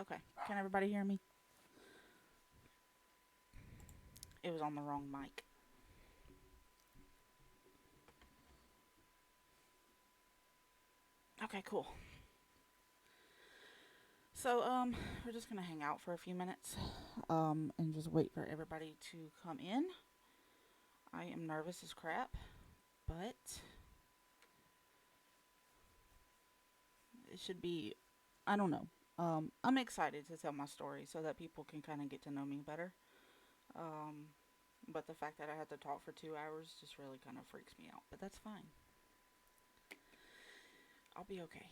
Okay. Can everybody hear me? It was on the wrong mic. Okay, cool. So, we're just gonna hang out for a few minutes, and just wait for everybody to come in. I am nervous as crap, but it should be, I don't know. I'm excited to tell my story so that people can kind of get to know me better. Um, but the fact that I had to talk for 2 hours just really kind of freaks me out. But that's fine. I'll be okay.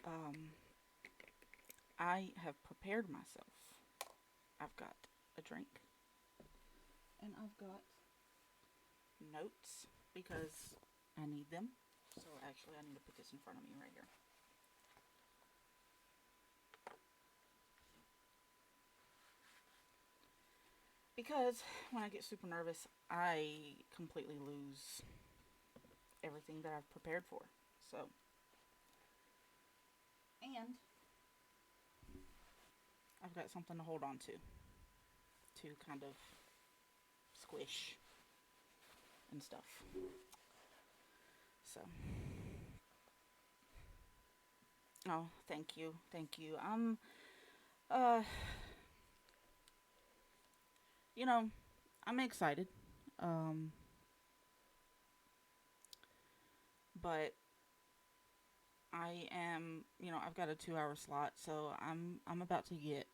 Um, I have prepared myself. I've got a drink and I've got notes because I need them. So actually, I need to put this in front of me right here. Because when I get super nervous, I completely lose everything that I've prepared for. So, and I've got something to hold on to kind of squish and stuff. So, oh, thank you, thank you. Uh, you know, I'm excited. Um, but I've got a 2 hour slot, so I'm about to get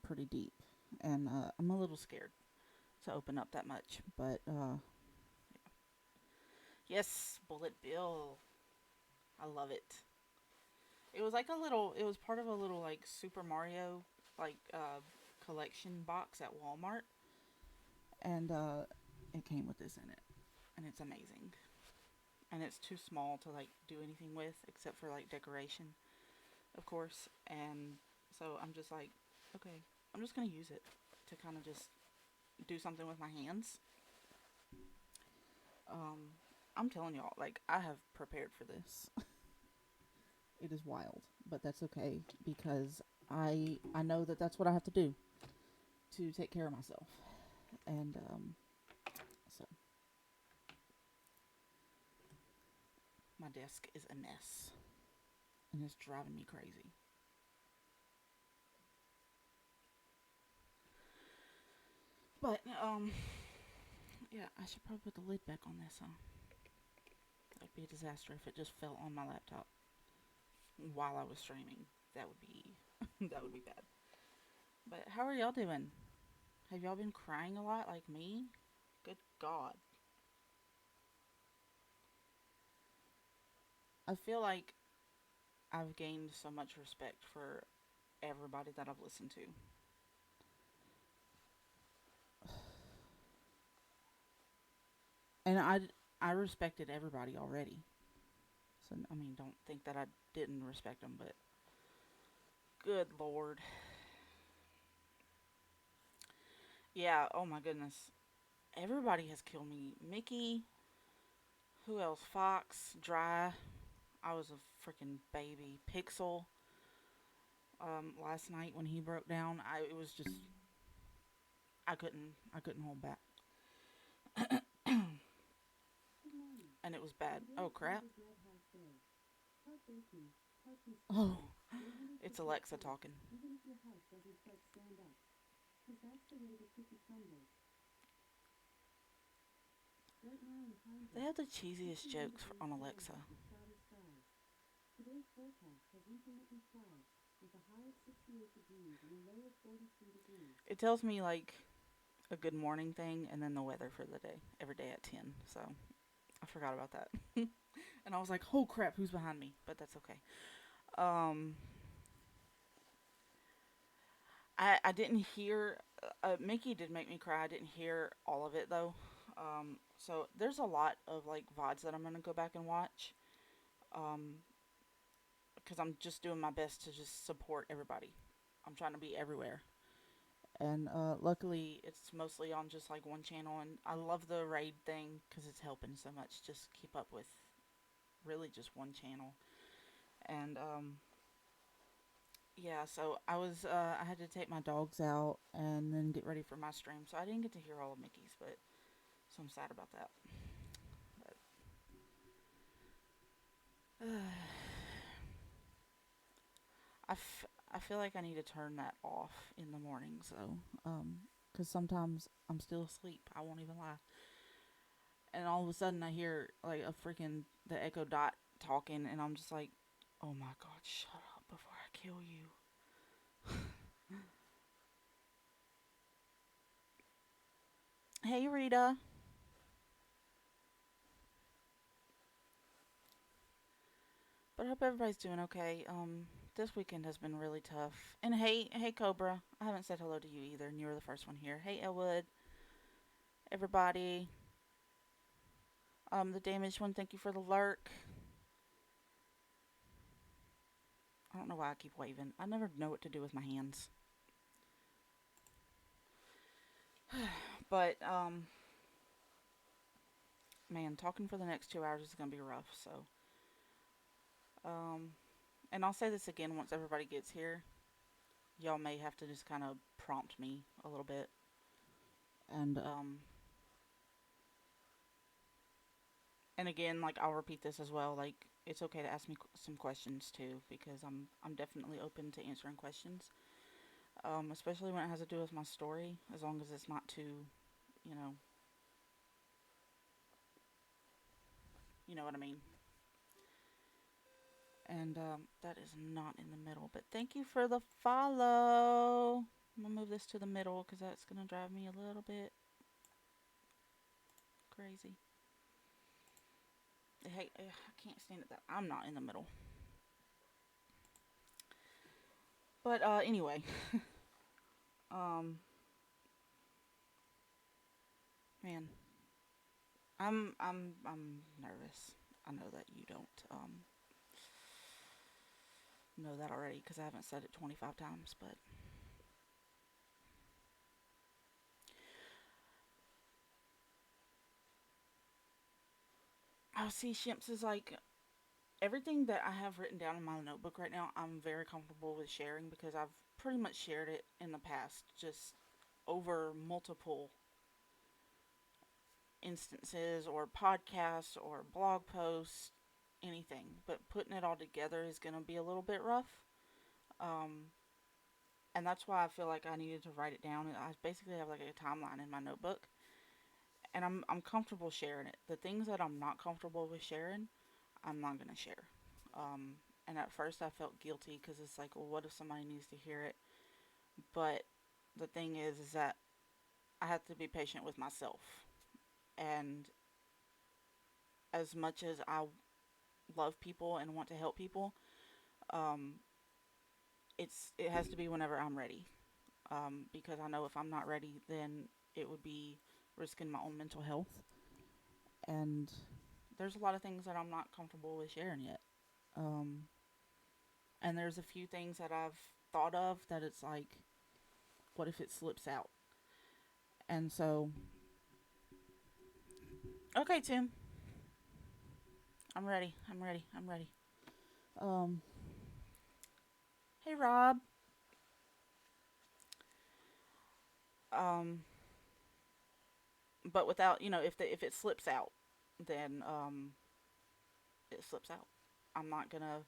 pretty deep, and I'm a little scared to open up that much. But yes, Bullet Bill, I love it. It was part of a little like Super Mario like collection box at Walmart, and it came with this in it, and it's amazing. And it's too small to like do anything with except for like decoration, of course. And so I'm just like, okay, I'm just gonna use it to kind of just do something with my hands. Um, I'm telling y'all, like I have prepared for this. It is wild, but that's okay because I know that that's what I have to do to take care of myself. And so my desk is a mess, and it's driving me crazy. But yeah, I should probably put the lid back on this. Huh? That'd be a disaster if it just fell on my laptop while I was streaming. That would be that would be bad. But how are y'all doing? Have y'all been crying a lot like me? Good God. I feel like I've gained so much respect for everybody that I've listened to. And I respected everybody already. So I mean, don't think that I didn't respect them, but good lord. Yeah, oh my goodness. Everybody has killed me. Mickey, who else? Fox, Dry. I was a freaking baby. Pixel. Last night when he broke down, I it was just I couldn't hold back. And it was bad. Oh crap. Oh, it's Alexa talking. They have the cheesiest jokes on Alexa. It tells me like a good morning thing and then the weather for the day every day at 10. So I forgot about that. And I was like, oh crap, who's behind me? But that's okay. Um, I didn't hear. Mickey did make me cry. I didn't hear all of it though. So there's a lot of like VODs that I'm gonna go back and watch. Um, because I'm just doing my best to just support everybody. I'm trying to be everywhere. And luckily, it's mostly on just like one channel. And I love the raid thing because it's helping so much. Just keep up with really just one channel. And Yeah, so I had to take my dogs out and then get ready for my stream, so I didn't get to hear all of Mickey's, but so I'm sad about that. But I feel like I need to turn that off in the mornings though, because sometimes I'm still asleep. I won't even lie, and all of a sudden I hear like a freaking the Echo Dot talking, and I'm just like, oh my god, shut up before I kill you. Hey Rita, but I hope everybody's doing okay. This weekend has been really tough. And hey Cobra, I haven't said hello to you either, and you were the first one here. Hey Elwood, everybody. The damaged one, thank you for the lurk. I don't know why I keep waving. I never know what to do with my hands. But man, talking for the next 2 hours is gonna be rough. So um, and I'll say this again once everybody gets here. Y'all may have to just kind of prompt me a little bit, and and again, like I'll repeat this as well. Like it's okay to ask me some questions too, because I'm definitely open to answering questions. Especially when it has to do with my story, as long as it's not too, you know, you know what I mean. And that is not in the middle. But thank you for the follow. I'm gonna move this to the middle because that's gonna drive me a little bit crazy. Hey, I can't stand it that I'm not in the middle. But anyway, um, man, I'm nervous. I know that you don't know that already because I haven't said it 25 times. But oh, see, Shimps is like everything that I have written down in my notebook right now. I'm very comfortable with sharing because I've pretty much shared it in the past, just over multiple instances or podcasts or blog posts, anything. But putting it all together is going to be a little bit rough. Um, and that's why I feel like I needed to write it down. I basically have like a timeline in my notebook, and I'm comfortable sharing it. The things that I'm not comfortable with sharing, I'm not gonna share. Um, and at first I felt guilty because it's like, well, what if somebody needs to hear it? But the thing is that I have to be patient with myself. And as much as I love people and want to help people, um, it has to be whenever I'm ready. Because I know if I'm not ready, then it would be risking my own mental health. And there's a lot of things that I'm not comfortable with sharing yet. Um, and there's a few things that I've thought of that it's like, what if it slips out? And so, okay, Tim, I'm ready. I'm ready. I'm ready. Um, hey, Rob. Um, but without, if it slips out, then it slips out. I'm not gonna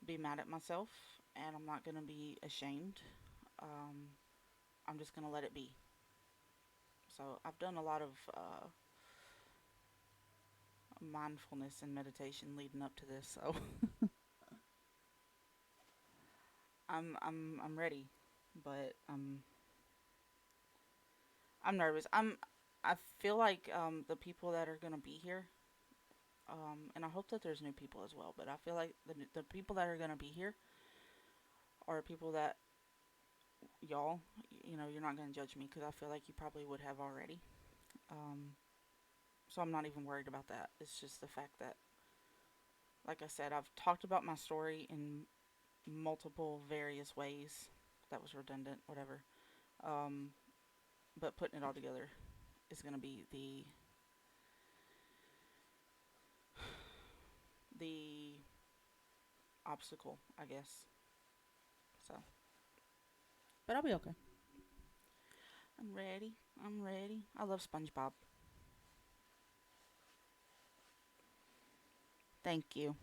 be mad at myself, and I'm not gonna be ashamed. Um, I'm just gonna let it be. So I've done a lot of mindfulness and meditation leading up to this, so I'm ready, but I'm nervous. I feel like the people that are gonna be here, and I hope that there's new people as well. But I feel like the people that are gonna be here are people that y'all, you're not gonna judge me because I feel like you probably would have already. Um, so I'm not even worried about that. It's just the fact that, like I said, I've talked about my story in multiple various ways. That was redundant, whatever. Um, but putting it all together is gonna be the obstacle, I guess. So, but I'll be okay. I'm ready. I'm ready. I love SpongeBob. Thank you.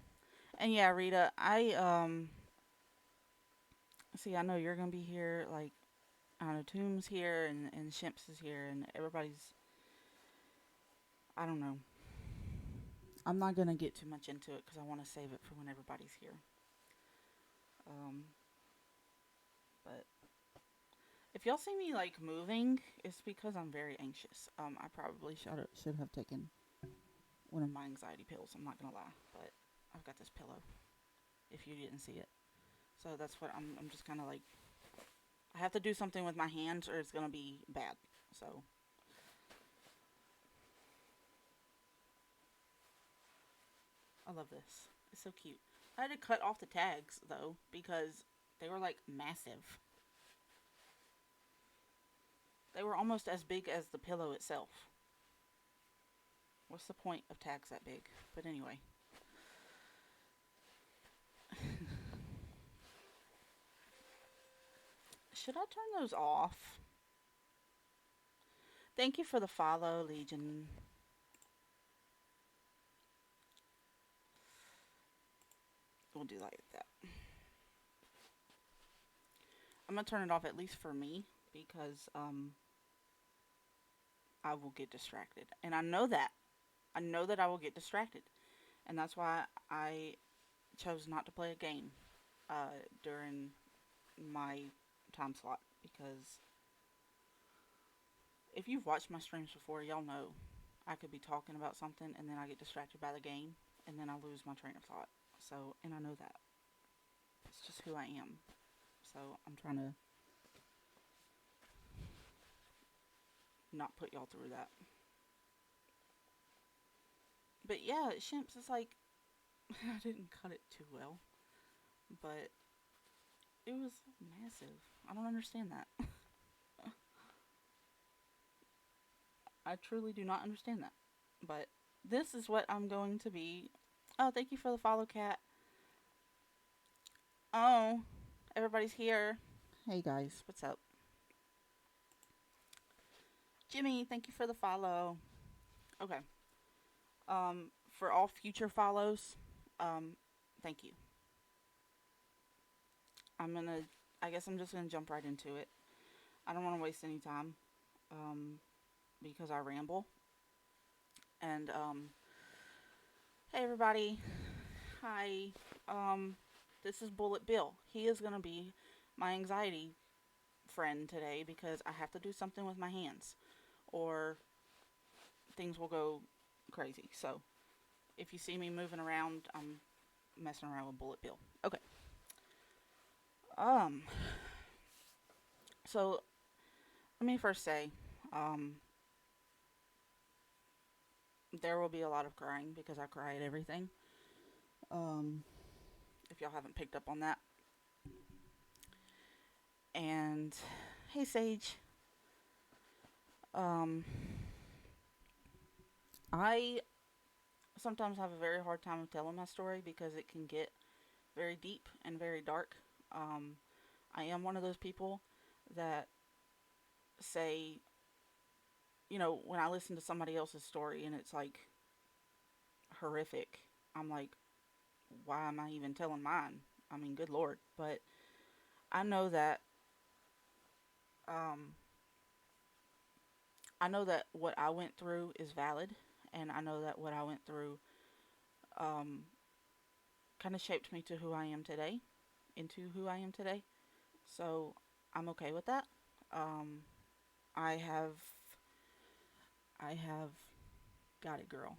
And yeah, Rita, I see. I know you're gonna be here. Like, I don't know, Tomb's here and Shimps is here, and everybody's. I don't know. I'm not gonna get too much into it because I want to save it for when everybody's here. Um, but if y'all see me like moving, it's because I'm very anxious. I probably should have taken one of my anxiety pills. I'm not gonna lie, but I've got this pillow. If you didn't see it, so that's what I'm just kind of like. I have to do something with my hands, or it's gonna be bad. So I love this. It's so cute. I had to cut off the tags though because they were like massive. They were almost as big as the pillow itself. What's the point of tags that big? But anyway. Should I turn those off? Thank you for the follow, Legion. We'll do like that. I'm gonna turn it off at least for me because I will get distracted. And I know that. I know that I will get distracted. And that's why I chose not to play a game during my time slot because if you've watched my streams before, y'all know I could be talking about something and then I get distracted by the game and then I lose my train of thought. So, and I know that. It's just who I am. So, I'm trying to not put y'all through that. But yeah, Shimps is like, I didn't cut it too well, but it was massive. I don't understand that. I truly do not understand that. But this is what I'm going to be. Oh, thank you for the follow, cat. Oh, everybody's here. Hey guys, what's up? Jimmy, thank you for the follow. Okay. For all future follows, thank you. I'm gonna. I guess I'm just gonna jump right into it. I don't want to waste any time, because I ramble. And hey everybody, hi. This is Bullet Bill. He is gonna be my anxiety friend today because I have to do something with my hands, or things will go crazy. So if you see me moving around, I'm messing around with Bullet Bill. Okay. Um. So let me first say, um, there will be a lot of crying because I cry at everything. Um, if y'all haven't picked up on that. And hey, Sage. Um, I sometimes have a very hard time of telling my story because it can get very deep and very dark. Um, I am one of those people that say, when I listen to somebody else's story and it's like horrific, I'm like, why am I even telling mine? I mean, good lord. But I know that, um, what I went through is valid, and I know that what I went through, um, kind of shaped me to who I am today, into who I am today. So I'm okay with that. Um, I have, I have got it, girl.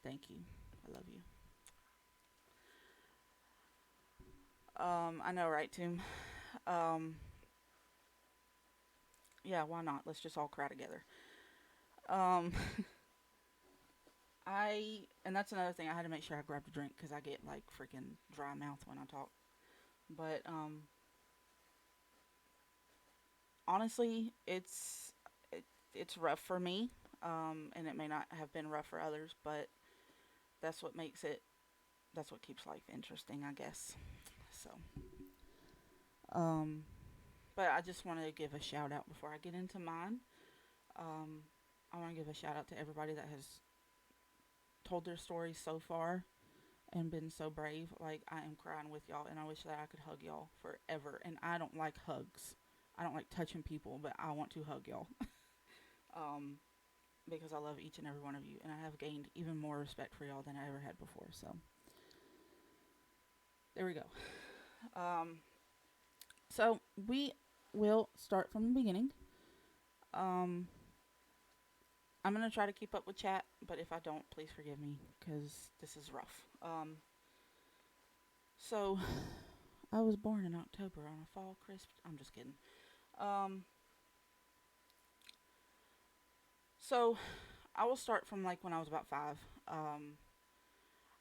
Thank you. I love you. I know, right, Tim? Um, yeah, why not? Let's just all cry together. Um, and that's another thing. I had to make sure I grabbed a drink because I get like freaking dry mouth when I talk. But honestly, it's rough for me. And it may not have been rough for others, but that's what makes it. That's what keeps life interesting, I guess. So, Um, but I just want to give a shout out before I get into mine. Um, I want to give a shout out to everybody that has told their stories so far and been so brave. Like, I am crying with y'all, and I wish that I could hug y'all forever. And I don't like hugs. I don't like touching people, but I want to hug y'all. um, because I love each and every one of you, and I have gained even more respect for y'all than I ever had before. So, there we go. Um, so we will start from the beginning. Um, I'm gonna try to keep up with chat, but if I don't, please forgive me because this is rough. So I was born in October on a fall crisp. I'm just kidding. Um, so I will start from like when I was about 5. Um,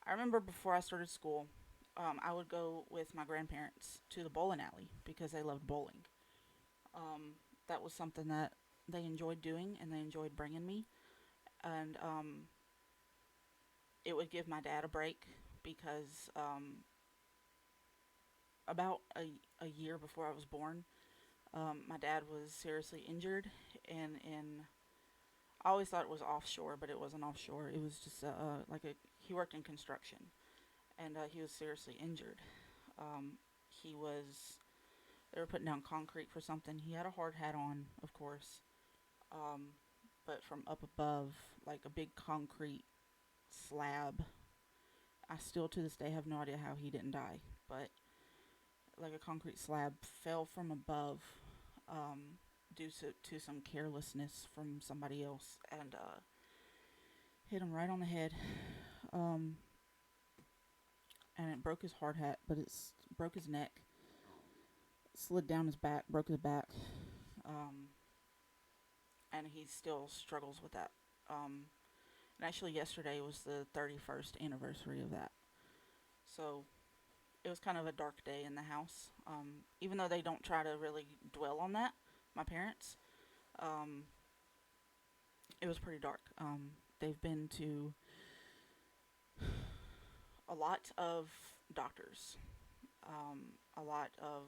I remember before I started school, I would go with my grandparents to the bowling alley because they loved bowling. Um, that was something that they enjoyed doing and they enjoyed bringing me. And it would give my dad a break because about a year before I was born, my dad was seriously injured, and I always thought it was offshore, but it wasn't offshore. It was just like a he worked in construction, and he was seriously injured. He was they were putting down concrete for something. He had a hard hat on, of course, um, but from up above, like a big concrete slab. I still to this day have no idea how he didn't die, but like a concrete slab fell from above, um, due to some carelessness from somebody else, and hit him right on the head. Um, and it broke his hard hat, but broke his neck, slid down his back, broke his back, um, and he still struggles with that. And actually, yesterday was the 31st anniversary of that. So it was kind of a dark day in the house. Even though they don't try to really dwell on that, my parents, um, it was pretty dark. They've been to a lot of doctors, a lot of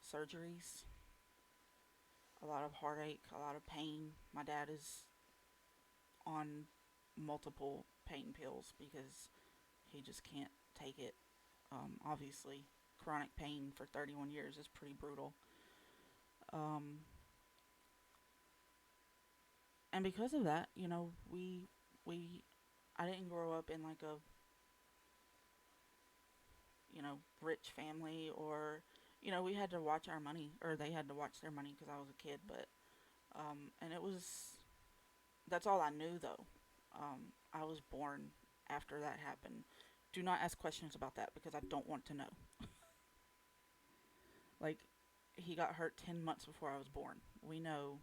surgeries, a lot of heartache, a lot of pain. My dad is on multiple pain pills because he just can't take it. Obviously, chronic pain for 31 years is pretty brutal. Um, and because of that, we I didn't grow up in like a rich family, or we had to watch our money, or they had to watch their money because I was a kid. But and it was that's all I knew though. I was born after that happened. Do not ask questions about that because I don't want to know. Like, he got hurt 10 months before I was born. We know,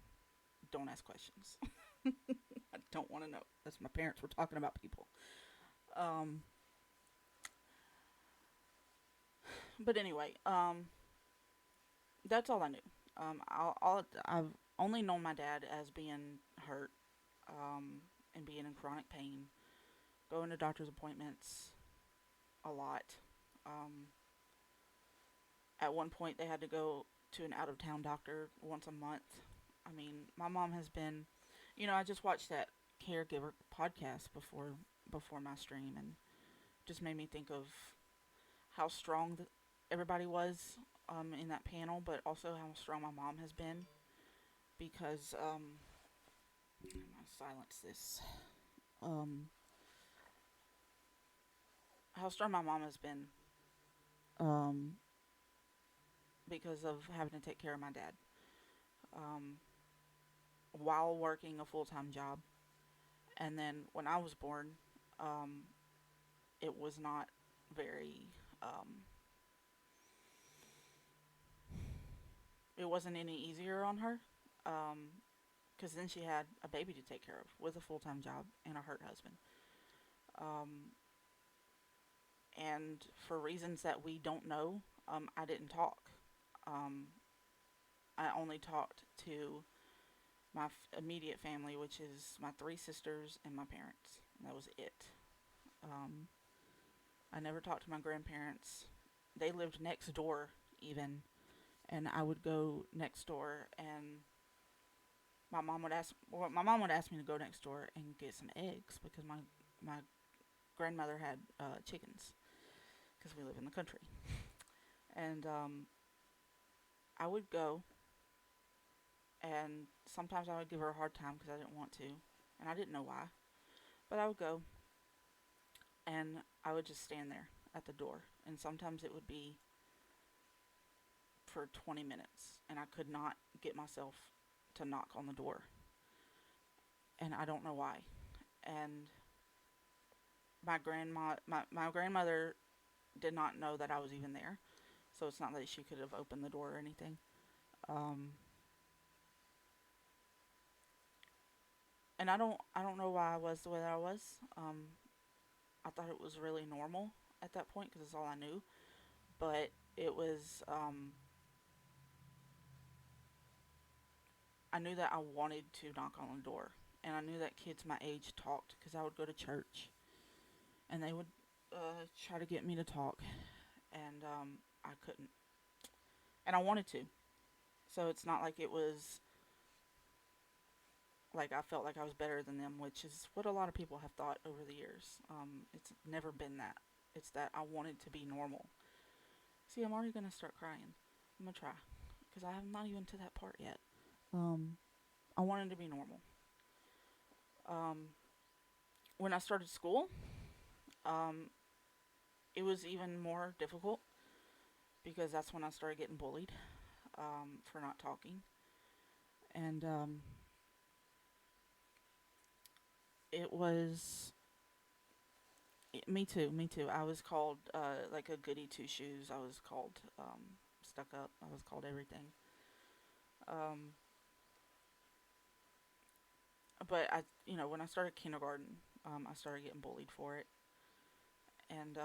don't ask questions. I don't want to know. That's my parents were talking about people. Um, but anyway, that's all I knew. I've only known my dad as being hurt, and being in chronic pain, going to doctor's appointments a lot. Um, at one point, they had to go to an out of town doctor once a month. I mean, my mom has been, I just watched that caregiver podcast before my stream, and just made me think of how strong everybody was, in that panel, but also how strong my mom has been because I'm gonna silence this. Um, how strong my mom has been, um, because of having to take care of my dad, um, while working a full time job. And then when I was born, um, it was not very. It wasn't any easier on her, because then she had a baby to take care of with a full time job and a hurt husband. Um, and for reasons that we don't know, I didn't talk. Um, I only talked to my immediate family, which is my 3 sisters and my parents. And that was it. Um, I never talked to my grandparents. They lived next door, even. and I would go next door, and my mom would ask me to go next door and get some eggs because my grandmother had chickens because we live in the country, and I would go, and sometimes I would give her a hard time because I didn't want to, and I didn't know why, but I would go, and I would just stand there at the door, and sometimes it would be for 20 minutes, and I could not get myself to knock on the door, and I don't know why. And my grandmother did not know that I was even there, so it's not that she could have opened the door or anything. Um, and I don't know why I was the way that I was. I thought it was really normal at that point because it's all I knew, but it was I knew that I wanted to knock on the door, and I knew that kids my age talked because I would go to church, and they would try to get me to talk, and I couldn't, and I wanted to. So it's not like it was like I felt like I was better than them, which is what a lot of people have thought over the years. It's never been that. It's that I wanted to be normal. See, I'm already gonna start crying. I'm gonna try because I am not even to that part yet. Um, I wanted to be normal. Um, when I started school, um, it was even more difficult because that's when I started getting bullied for not talking, and it was me too. Me too. I was called like a goody two shoes. I was called stuck up. I was called everything. Um, but when I started kindergarten, I started getting bullied for it, and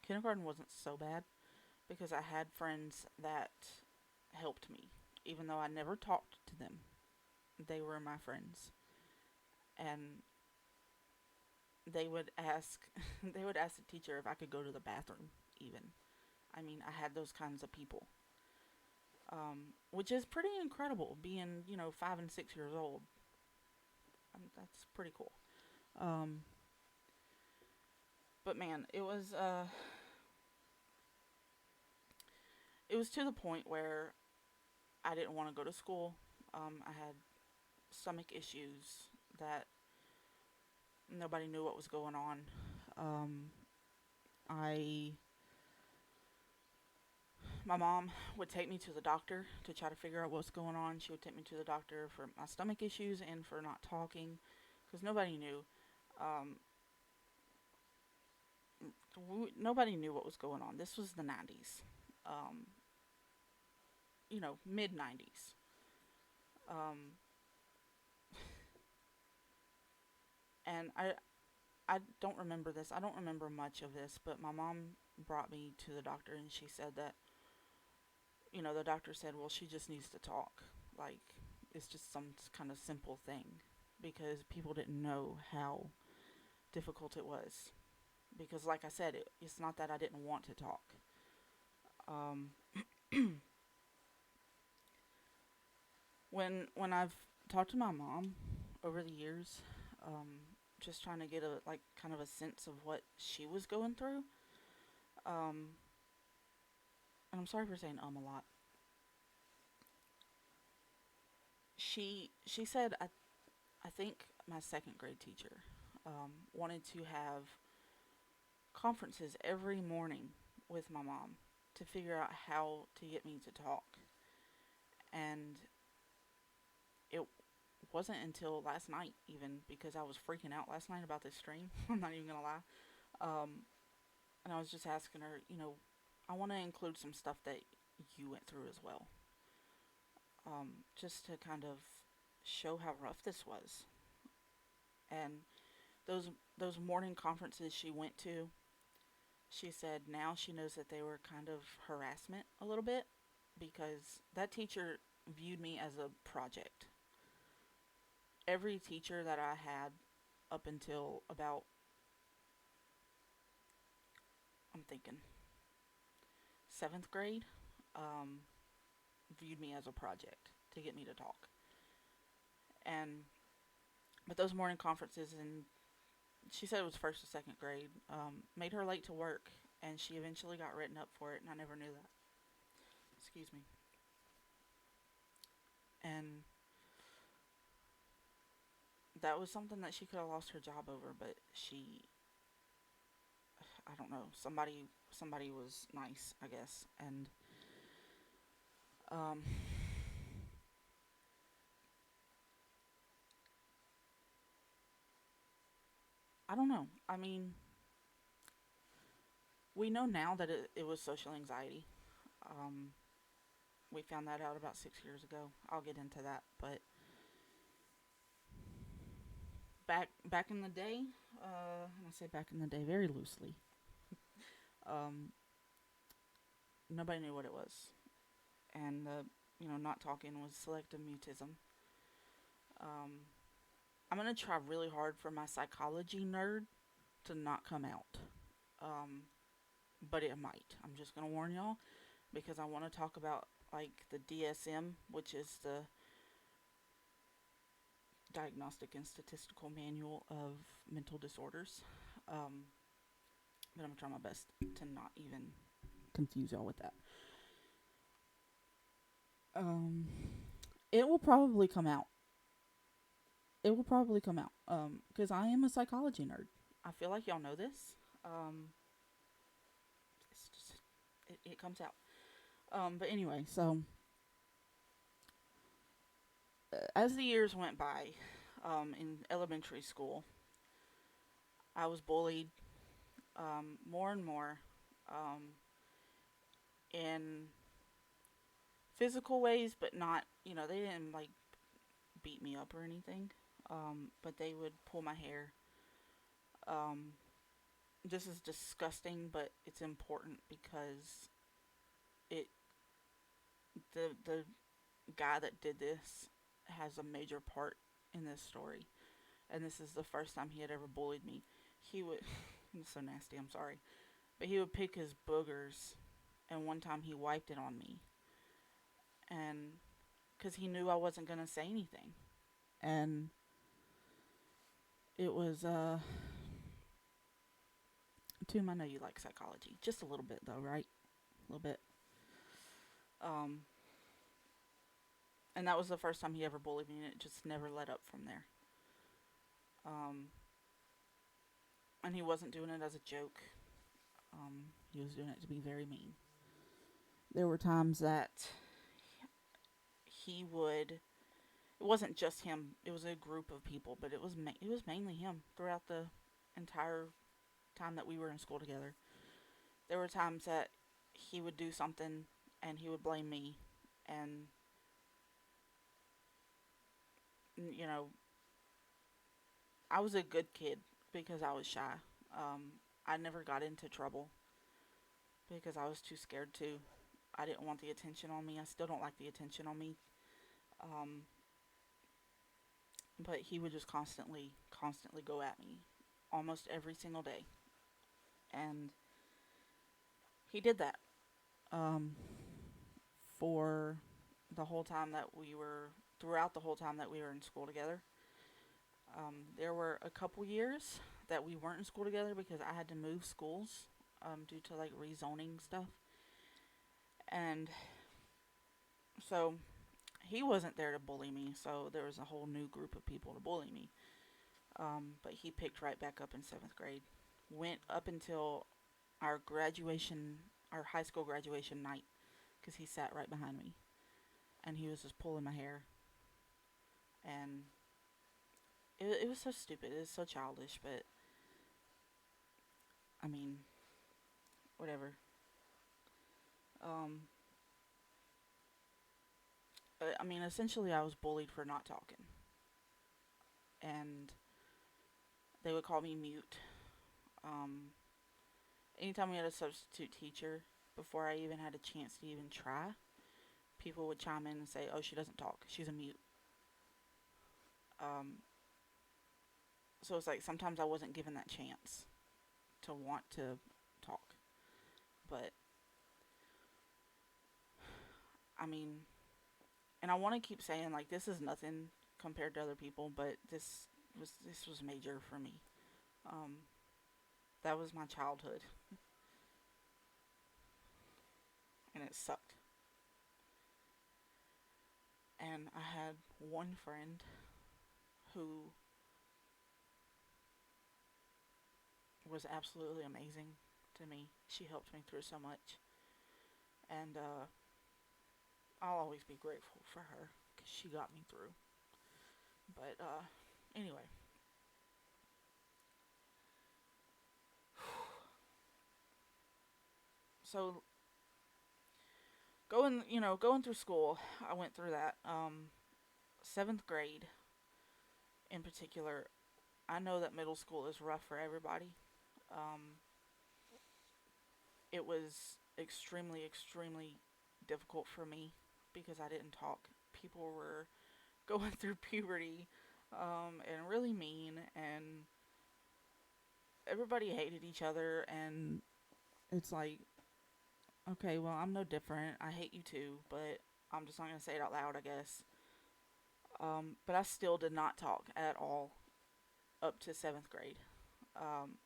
kindergarten wasn't so bad because I had friends that helped me, even though I never talked to them. They were my friends, and they would ask they would ask the teacher if I could go to the bathroom. Even, I mean, I had those kinds of people, which is pretty incredible. Being 5 and 6 years old, that's pretty cool. Um, but man, it was to the point where I didn't want to go to school. I had stomach issues that nobody knew what was going on. Um, I My mom would take me to the doctor to try to figure out what's going on. She would take me to the doctor for my stomach issues and for not talking because nobody knew. Um, Nobody knew what was going on. This was the 90s, um, mid 90s. Um, and I don't remember this. I don't remember much of this, but my mom brought me to the doctor and she said that, the doctor said, well, she just needs to talk. Like, it's just some kind of simple thing because people didn't know how difficult it was. Because, like I said, it's not that I didn't want to talk. Um, when I've talked to my mom over the years, just trying to get a like kind of a sense of what she was going through. Um, and I'm sorry for saying a lot. She said I think my second grade teacher wanted to have conferences every morning with my mom to figure out how to get me to talk. And it wasn't until last night, even because I was freaking out last night about this stream. I'm not even gonna lie. Um, and I was just asking her, I want to include some stuff that you went through as well, just to kind of show how rough this was. And those those morning conferences she went to, she said now she knows that they were kind of harassment a little bit because that teacher viewed me as a project. Every teacher that I had up until about, I'm thinking, seventh grade, um, viewed me as a project to get me to talk. And but those morning conferences, and she said it was first or second grade, made her late to work, and she eventually got written up for it, and I never knew that. Excuse me. And that was something that she could have lost her job over, but I don't know, somebody was nice, I guess, and um, I don't know. I mean, we know now that it was social anxiety. Um, we found that out about 6 years ago. I'll get into that, but back in the day, I say back in the day very loosely. Um, Nobody knew what it was, and the not talking was selective mutism. Um, I'm gonna try really hard for my psychology nerd to not come out, um, but it might. I'm just gonna warn y'all because I want to talk about like the DSM, which is the Diagnostic and Statistical Manual of Mental Disorders. Um, but I'm gonna try my best to not even confuse y'all with that. Um, it will probably come out. It will probably come out. Because I am a psychology nerd. I feel like y'all know this. Um, it's just it comes out. But anyway, so as the years went by, in elementary school, I was bullied more and more, um, in physical ways, but not, they didn't like beat me up or anything. But they would pull my hair. Um, this is disgusting, but it's important because it the guy that did this has a major part in this story, and this is the first time he had ever bullied me. He would, it's so nasty. I'm sorry, but he would pick his boogers, and one time he wiped it on me, and because he knew I wasn't gonna say anything, and it was Toom, I know you like psychology. Just a little bit, though, right? A little bit. Um, and that was the first time he ever bullied me, and it just never let up from there. Um, and he wasn't doing it as a joke. He was doing it to be very mean. There were times that he would. It wasn't just him. It was a group of people, but it was mainly him throughout the entire time that we were in school together. There were times that he would do something and he would blame me, and you know I was a good kid because I was shy. I never got into trouble because I was too scared to. I didn't want the attention on me. I still don't like the attention on me. Um, but he would just constantly go at me almost every single day. And he did that um, for the whole time that we were, throughout the whole time that we were in school together. There were a couple years that we weren't in school together because I had to move schools due to like rezoning stuff. And so he wasn't there to bully me, so there was a whole new group of people to bully me. But he picked right back up in seventh grade. Went up until our graduation, our high school graduation night, because he sat right behind me. And he was just pulling my hair. And it was so stupid. It was so childish, but I mean, whatever. Um, I mean, essentially, I was bullied for not talking. And they would call me mute. Um, Anytime we had a substitute teacher, before I even had a chance to even try, people would chime in and say, "Oh, she doesn't talk. She's a mute." Um, so it's like sometimes I wasn't given that chance to want to talk. But I mean, and I want to keep saying like this is nothing compared to other people, but this was major for me. Um, that was my childhood, and it sucked. And I had one friend who was absolutely amazing to me. She helped me through so much, and I'll always be grateful for her because she got me through. But anyway, so going through school, I went through that. Seventh grade in particular, I know that middle school is rough for everybody. Um, it was extremely, extremely difficult for me because I didn't talk. People were going through puberty, and really mean, and everybody hated each other, and it's like, okay, well, I'm no different. I hate you too, but I'm just not gonna say it out loud, I guess. But I still did not talk at all up to seventh grade. Um,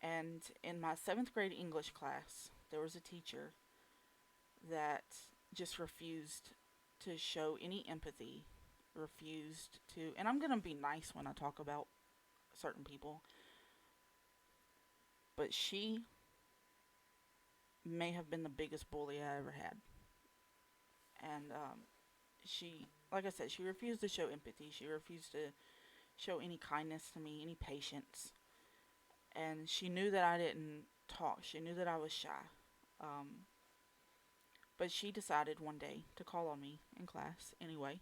and in my seventh grade English class, there was a teacher that just refused to show any empathy, refused to, and I'm gonna be nice when I talk about certain people, but she may have been the biggest bully I ever had. And like I said, she refused to show empathy. She refused to show any kindness to me, any patience. And she knew that I didn't talk. She knew that I was shy. Um, but she decided one day to call on me in class anyway.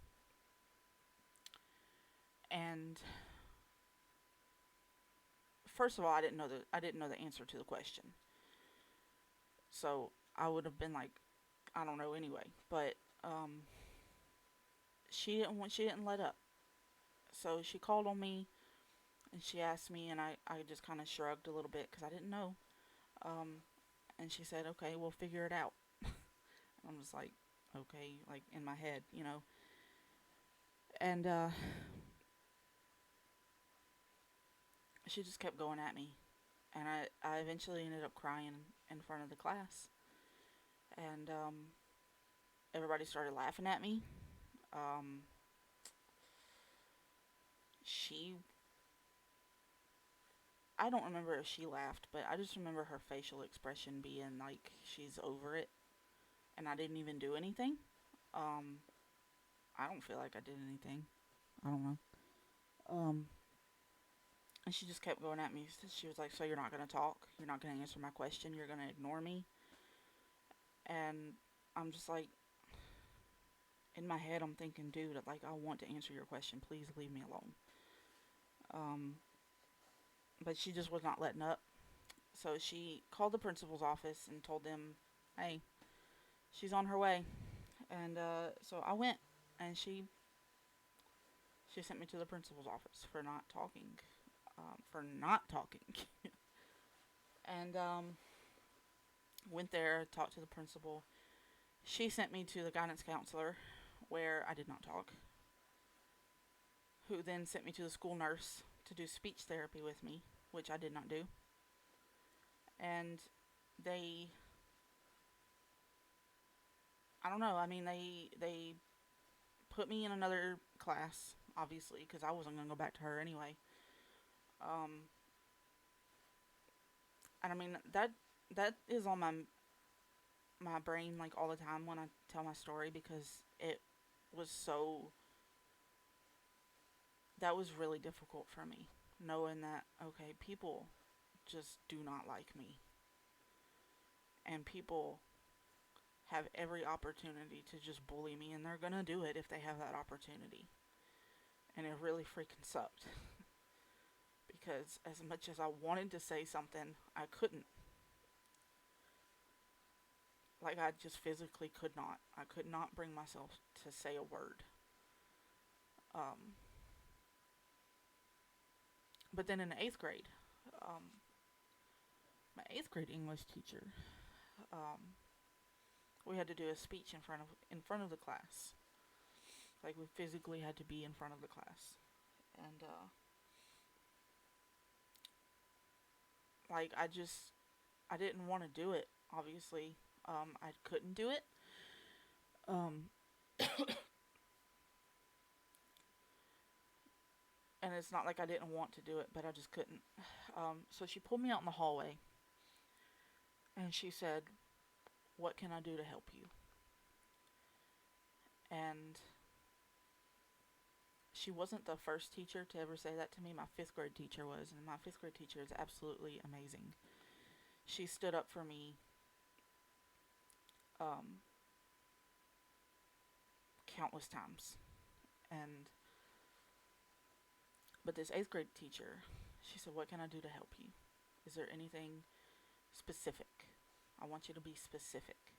And first of all, I didn't know the answer to the question. So I would have been like, I don't know anyway. But she didn't let up. So she called on me and she asked me, and I just kind of shrugged a little bit because I didn't know. Um, and she said, "Okay, we'll figure it out." I'm just like, "Okay," like in my head. And she just kept going at me, and I eventually ended up crying in front of the class, and everybody started laughing at me. Um, she, I don't remember if she laughed, but I just remember her facial expression being like she's over it, and I didn't even do anything. Um, I don't feel like I did anything. I don't know. Um, and she just kept going at me. She was like, "So you're not gonna talk? You're not gonna answer my question? You're gonna ignore me?" And I'm just like, in my head, I'm thinking, dude, like I want to answer your question. Please leave me alone. Um, but she just was not letting up. So she called the principal's office and told them, "Hey, she's on her way." And so I went, and she sent me to the principal's office for not talking. For not talking. And went there, talked to the principal. She sent me to the guidance counselor, where I did not talk, who then sent me to the school nurse to do speech therapy with me, which I did not do. And they, I don't know, I mean, they put me in another class, obviously, because I wasn't going to go back to her anyway. Um, and I mean, that is on my brain like all the time when I tell my story because it was so that was really difficult for me knowing that okay, people just do not like me and people have every opportunity to just bully me and they're going to do it if they have that opportunity. And it really freaking sucked because as much as I wanted to say something, I couldn't. Like I just physically could not. I could not bring myself to say a word. Um, but then in the eighth grade, my eighth grade English teacher, um, we had to do a speech in front of the class. Like we physically had to be in front of the class, and like I didn't want to do it. Obviously, I couldn't do it. Um, and it's not like I didn't want to do it, but I just couldn't. So she pulled me out in the hallway, and she said, "What can I do to help you?" And she wasn't the first teacher to ever say that to me. My fifth grade teacher was, and my fifth grade teacher is absolutely amazing. She stood up for me um, countless times. And but this eighth grade teacher, she said, "What can I do to help you? Is there anything specific? I want you to be specific."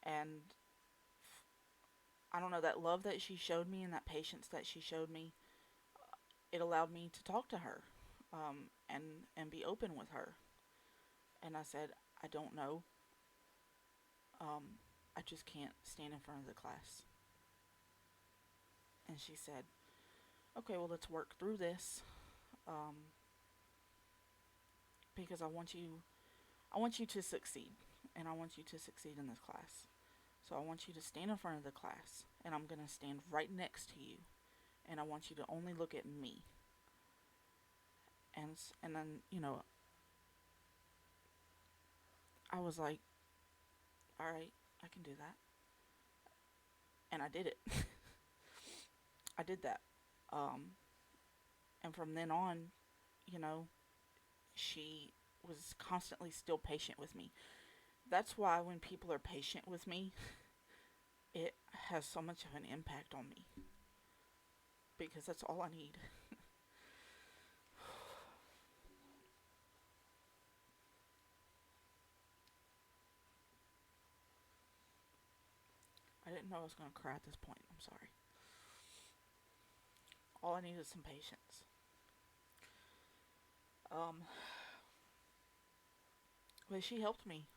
And I don't know, that love that she showed me and that patience that she showed me, it allowed me to talk to her, and be open with her. And I said, "I don't know. I just can't stand in front of the class." And she said, "Okay, well, let's work through this, um, because I want you to succeed, and I want you to succeed in this class. So I want you to stand in front of the class, and I'm gonna stand right next to you, and I want you to only look at me." And then I was like, "All right, I can do that," and I did it. I did that, um, and from then on, you know, she was constantly still patient with me. That's why when people are patient with me, it has so much of an impact on me, because that's all I need. I didn't know I was going to cry at this point. I'm sorry. All I need is some patience. Um, but she helped me.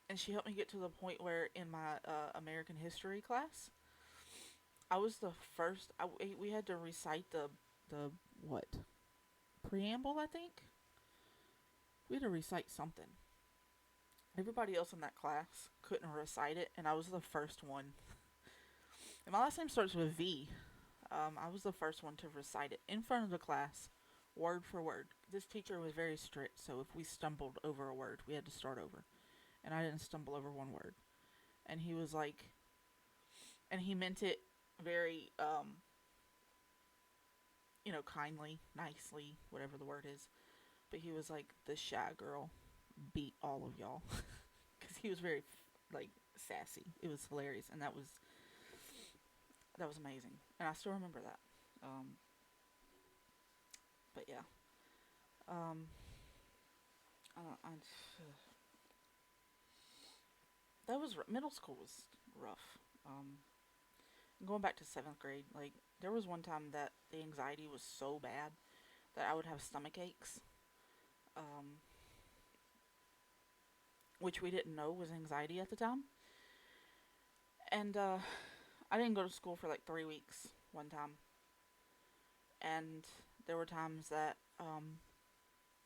And she helped me get to the point where in my American history class, I was the first. We had to recite the what preamble. I think we had to recite something. Everybody else in that class couldn't recite it, and I was the first one. And my last name starts with V. I was the first one to recite it in front of the class, word for word. This teacher was very strict, so if we stumbled over a word, we had to start over. And I didn't stumble over one word. And he was like, and he meant it very, kindly, nicely, whatever the word is. But he was like, "The shy girl beat all of y'all." Because he was very, like, sassy. It was hilarious. And that was amazing. And I still remember that. But yeah. Um, I, that was middle school was rough. Going back to seventh grade, like there was one time that the anxiety was so bad that I would have stomach aches, um, which we didn't know was anxiety at the time. And I didn't go to school for like 3 weeks one time, and there were times that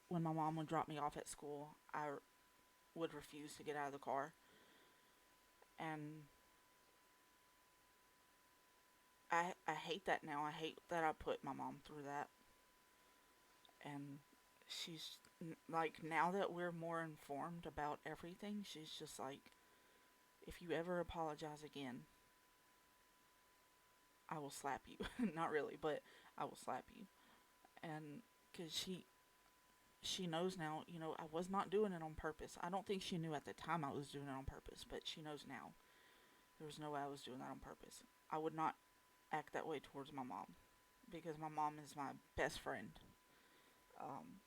when my mom would drop me off at school, I would refuse to get out of the car, and I hate that now. I hate that I put my mom through that, and she's like, now that we're more informed about everything, she's just like, "If you ever apologize again, I will slap you." Not really, but I will slap you. And because she knows now, I was not doing it on purpose. I don't think she knew at the time I was doing it on purpose, but she knows now. There was no way I was doing that on purpose. I would not act that way towards my mom, because my mom is my best friend, um,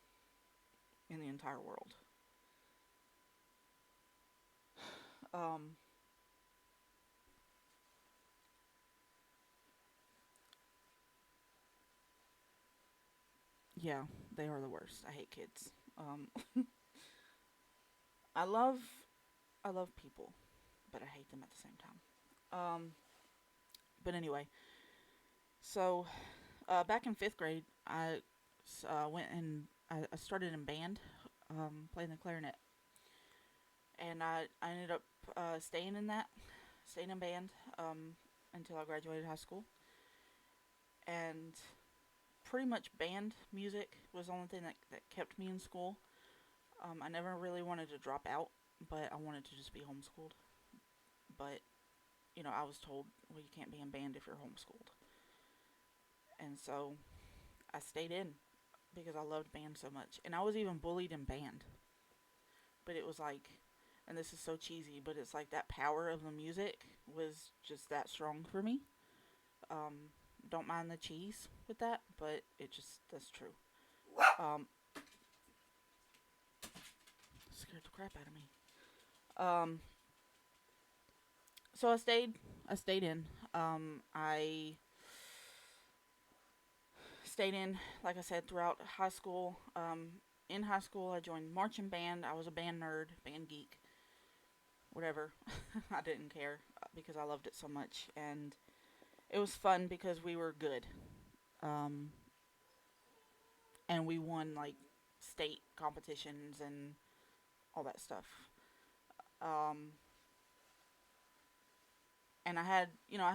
in the entire world. Um, yeah, they are the worst. I hate kids. I love I love people, but I hate them at the same time. But anyway, so back in fifth grade, I went and I started in band, playing the clarinet, and I ended up staying in that, staying in band until I graduated high school, and pretty much band music was the only thing that kept me in school. I never really wanted to drop out, but I wanted to just be homeschooled. But I was told, well, you can't be in band if you're homeschooled, and so I stayed in because I loved band so much, and I was even bullied in band. But it was like, and this is so cheesy, but it's like that power of the music was just that strong for me. Um, don't mind the cheese with that, but that's true. Um, Scared the crap out of me. Um, so I stayed in. I stayed in, like I said, throughout high school. In high school, I joined marching band. I was a band nerd, band geek, whatever. I didn't care because I loved it so much, and it was fun because we were good. Um, and we won like state competitions and all that stuff. Um, and I had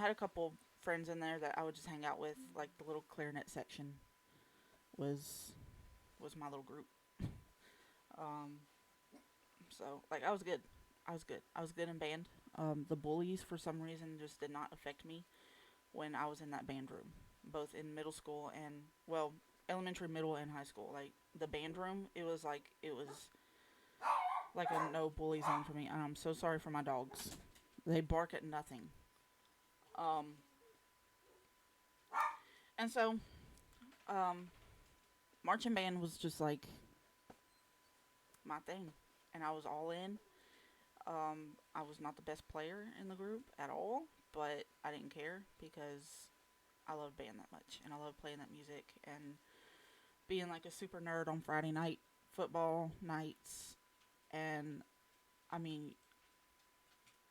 a couple friends in there that I would just hang out with. Like the little clarinet section was was my little group. Um, so like I was good. I was good. I was good in band. The bullies for some reason just did not affect me when I was in that band room, both in middle school and well, elementary, middle, and high school. Like the band room, it was like a no bully zone for me. And I'm so sorry for my dogs. They bark at nothing. Um, and so um, marching band was just like my thing, and I was all in. I was not the best player in the group at all, but I didn't care because I loved band that much, and I loved playing that music and being like a super nerd on Friday night football nights. And I mean,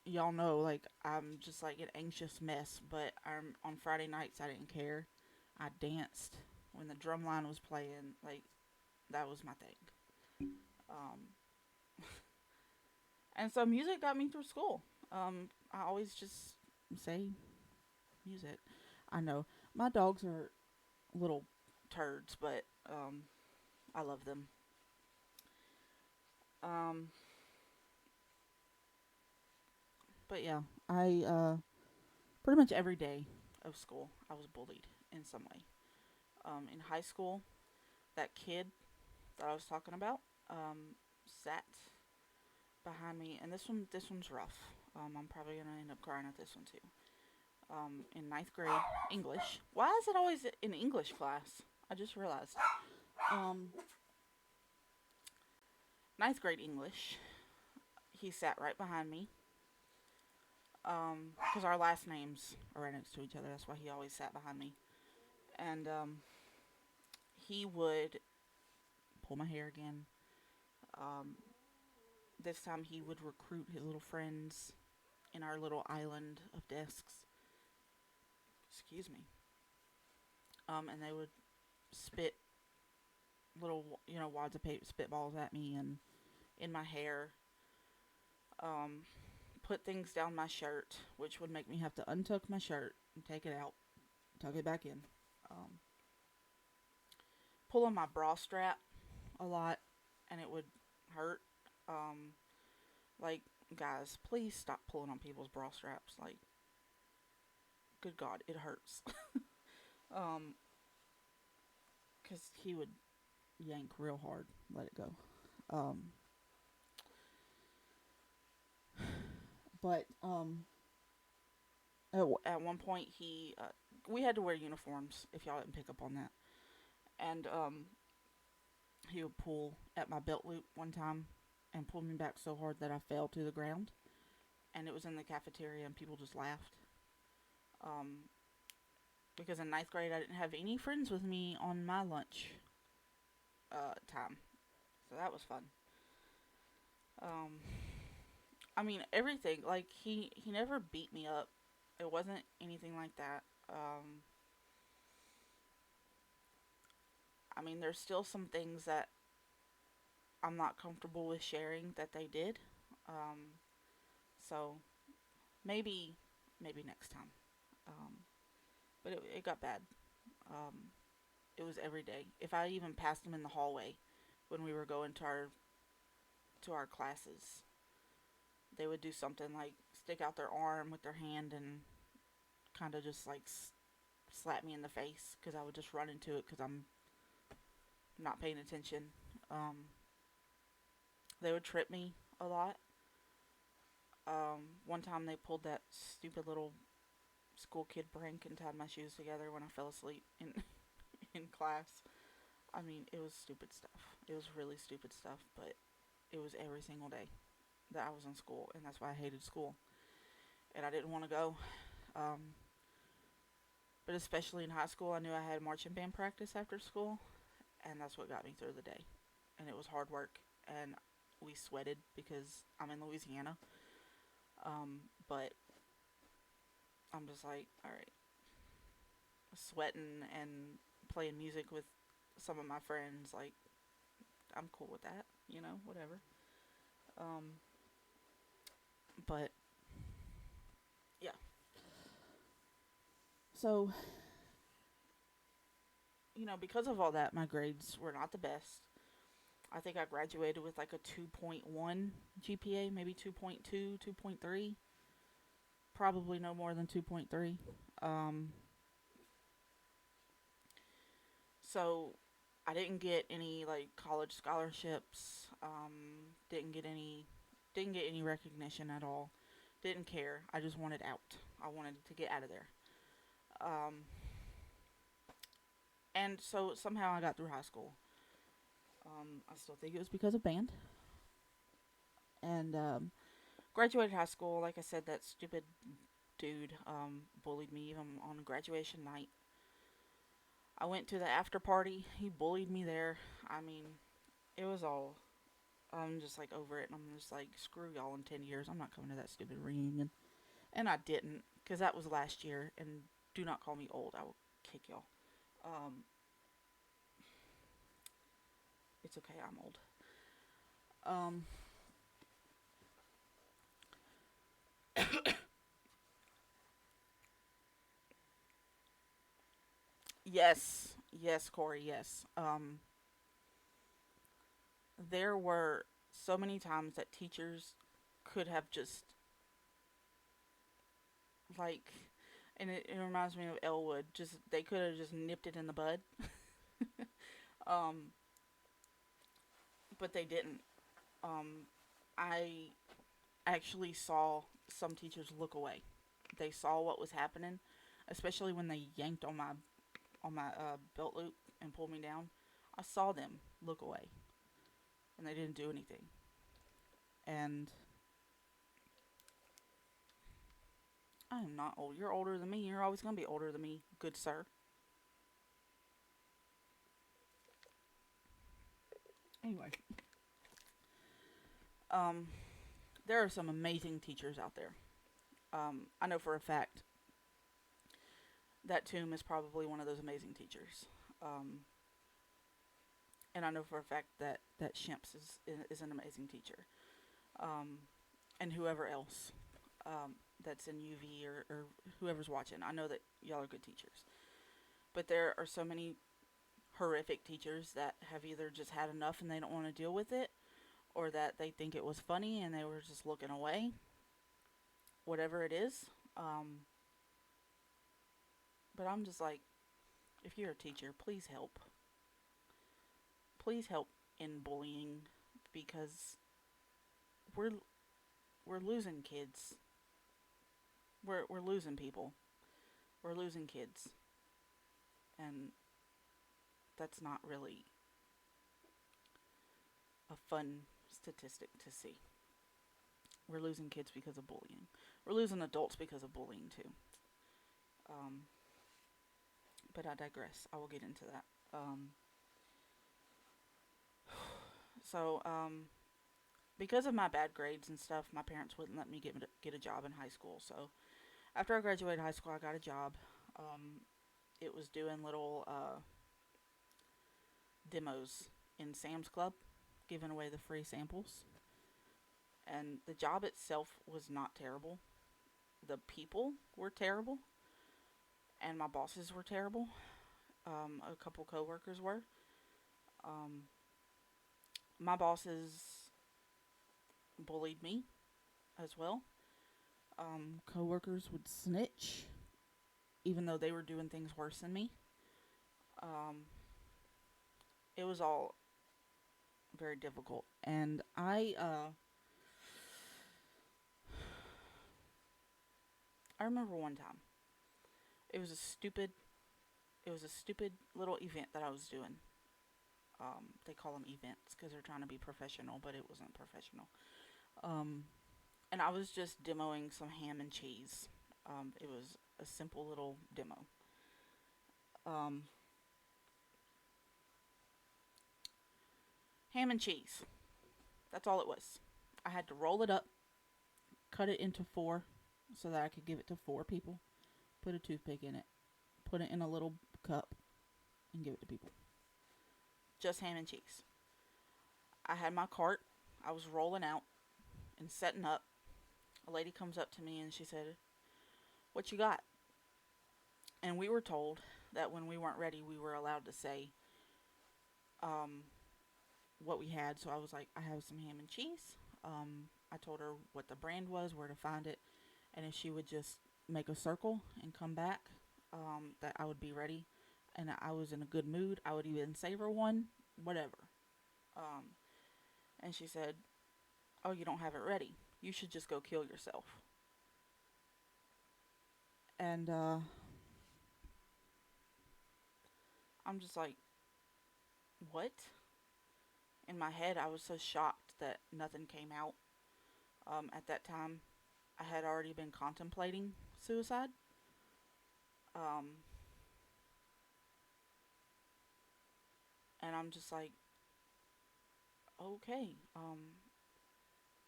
y'all know, like I'm just like an anxious mess, but on Friday nights I didn't care. I danced when the drum line was playing, like that was my thing. Um, and so music got me through school. I always just say music. I know my dogs are little turds, but I love them. Um, but yeah, I pretty much every day of school I was bullied in some way. In high school, that kid that I was talking about sat behind me, and this one's rough. I'm probably gonna end up crying at this one too. In ninth grade English. Why is it always in English class? I just realized. Um, Ninth grade English. He sat right behind me. Because our last names are right next to each other. That's why he always sat behind me. And he would pull my hair again. Um, this time he would recruit his little friends in our little island of desks. Excuse me. And they would spit little, wads of paper spitballs at me and in my hair. Um, put things down my shirt, which would make me have to untuck my shirt and take it out, tuck it back in. Um, pull on my bra strap a lot, and it would hurt. Um, like, guys, please stop pulling on people's bra straps. Like, good God, it hurts. um, because he would yank real hard, let it go. Um, but at one point we had to wear uniforms. If y'all didn't pick up on that, and he would pull at my belt loop one time and pull me back so hard that I fell to the ground. And it was in the cafeteria, and people just laughed. Um, because in ninth grade, I didn't have any friends with me on my lunch time. So that was fun. Um, I mean everything. Like he never beat me up. It wasn't anything like that. I mean there's still some things that I'm not comfortable with sharing that they did. Um, so maybe maybe next time. Um, but it got bad. Um, it was every day. If I even passed them in the hallway when we were going to our classes, they would do something like stick out their arm with their hand and kind of just like slap me in the face because I would just run into it because I'm not paying attention. Um, they would trip me a lot. One time they pulled that stupid little school kid prank and tied my shoes together when I fell asleep in in class. I mean, it was stupid stuff. It was really stupid stuff, but it was every single day that I was in school, and that's why I hated school. And I didn't want to go. Um, but especially in high school, I knew I had marching band practice after school, and that's what got me through the day. And it was hard work, and we sweated because I'm in Louisiana. But I'm just like, all right, sweating and playing music with some of my friends, like I'm cool with that, whatever. Um, but yeah. So, because of all that, my grades were not the best. I think I graduated with like a 2.1 GPA, maybe 2.2, 2.3. Probably no more than 2.3. Um, so I didn't get any like college scholarships. Didn't get any recognition at all. Didn't care. I just wanted out. I wanted to get out of there. Um, and so somehow I got through high school. I still think it was because of band. And graduated high school. Like I said, that stupid dude bullied me even on graduation night. I went to the after party. He bullied me there. I mean, it was all. I'm just like over it, and I'm just like, screw y'all in 10 years. I'm not coming to that stupid reunion. And I didn't, because that was last year, and do not call me old. I will kick y'all. Um, it's okay, I'm old. Um, yes, yes, Corey, yes. There were so many times that teachers could have just, like, and it reminds me of Elwood, just, they could have just nipped it in the bud. Um, but they didn't. I actually saw some teachers look away. They saw what was happening, especially when they yanked on my belt loop and pulled me down. I saw them look away, and they didn't do anything. And I am not old. You're older than me. You're always gonna be older than me, good sir. Anyway, um, there are some amazing teachers out there. I know for a fact that Tomb is probably one of those amazing teachers. Um, and I know for a fact that Shimps is an amazing teacher. Um, and whoever else that's in UV or whoever's watching, I know that y'all are good teachers. But there are so many horrific teachers that have either just had enough and they don't want to deal with it, or that they think it was funny and they were just looking away. Whatever it is. Um, but I'm just like, if you're a teacher, please help. Please help in bullying because we're we're losing kids. We're losing people. We're losing kids, and that's not really a fun statistic to see. We're losing kids because of bullying. We're losing adults because of bullying too. Um, but I digress. I will get into that. So because of my bad grades and stuff, my parents wouldn't let me get a job in high school. So after I graduated high school, I got a job. Um, it was doing little demos in Sam's Club, giving away the free samples. And the job itself was not terrible. The people were terrible, and my bosses were terrible. A couple coworkers were. Um, my bosses bullied me as well. Coworkers would snitch, even though they were doing things worse than me. Um, it was all very difficult, and I remember one time. It was a stupid it was a stupid little event that I was doing. They call them events because they're trying to be professional, but it wasn't professional. Um, and I was just demoing some ham and cheese. It was a simple little demo. Um, Ham and cheese. That's all it was. I had to roll it up, cut it into four so that I could give it to four people, put a toothpick in it, put it in a little cup, and give it to people. Just ham and cheese. I had my cart. I was rolling out and setting up. A lady comes up to me and she said, "What you got?" And we were told that when we weren't ready, we were allowed to say um, what we had. So I was like, "I have some ham and cheese." I told her what the brand was, where to find it, and if she would just make a circle and come back, that I would be ready. And I was in a good mood. I would even savor one, whatever. Um, and she said, "Oh, you don't have it ready. You should just go kill yourself." And I'm just like, what? In my head, I was so shocked that nothing came out. At that time, I had already been contemplating suicide. Um, and I'm just like, okay,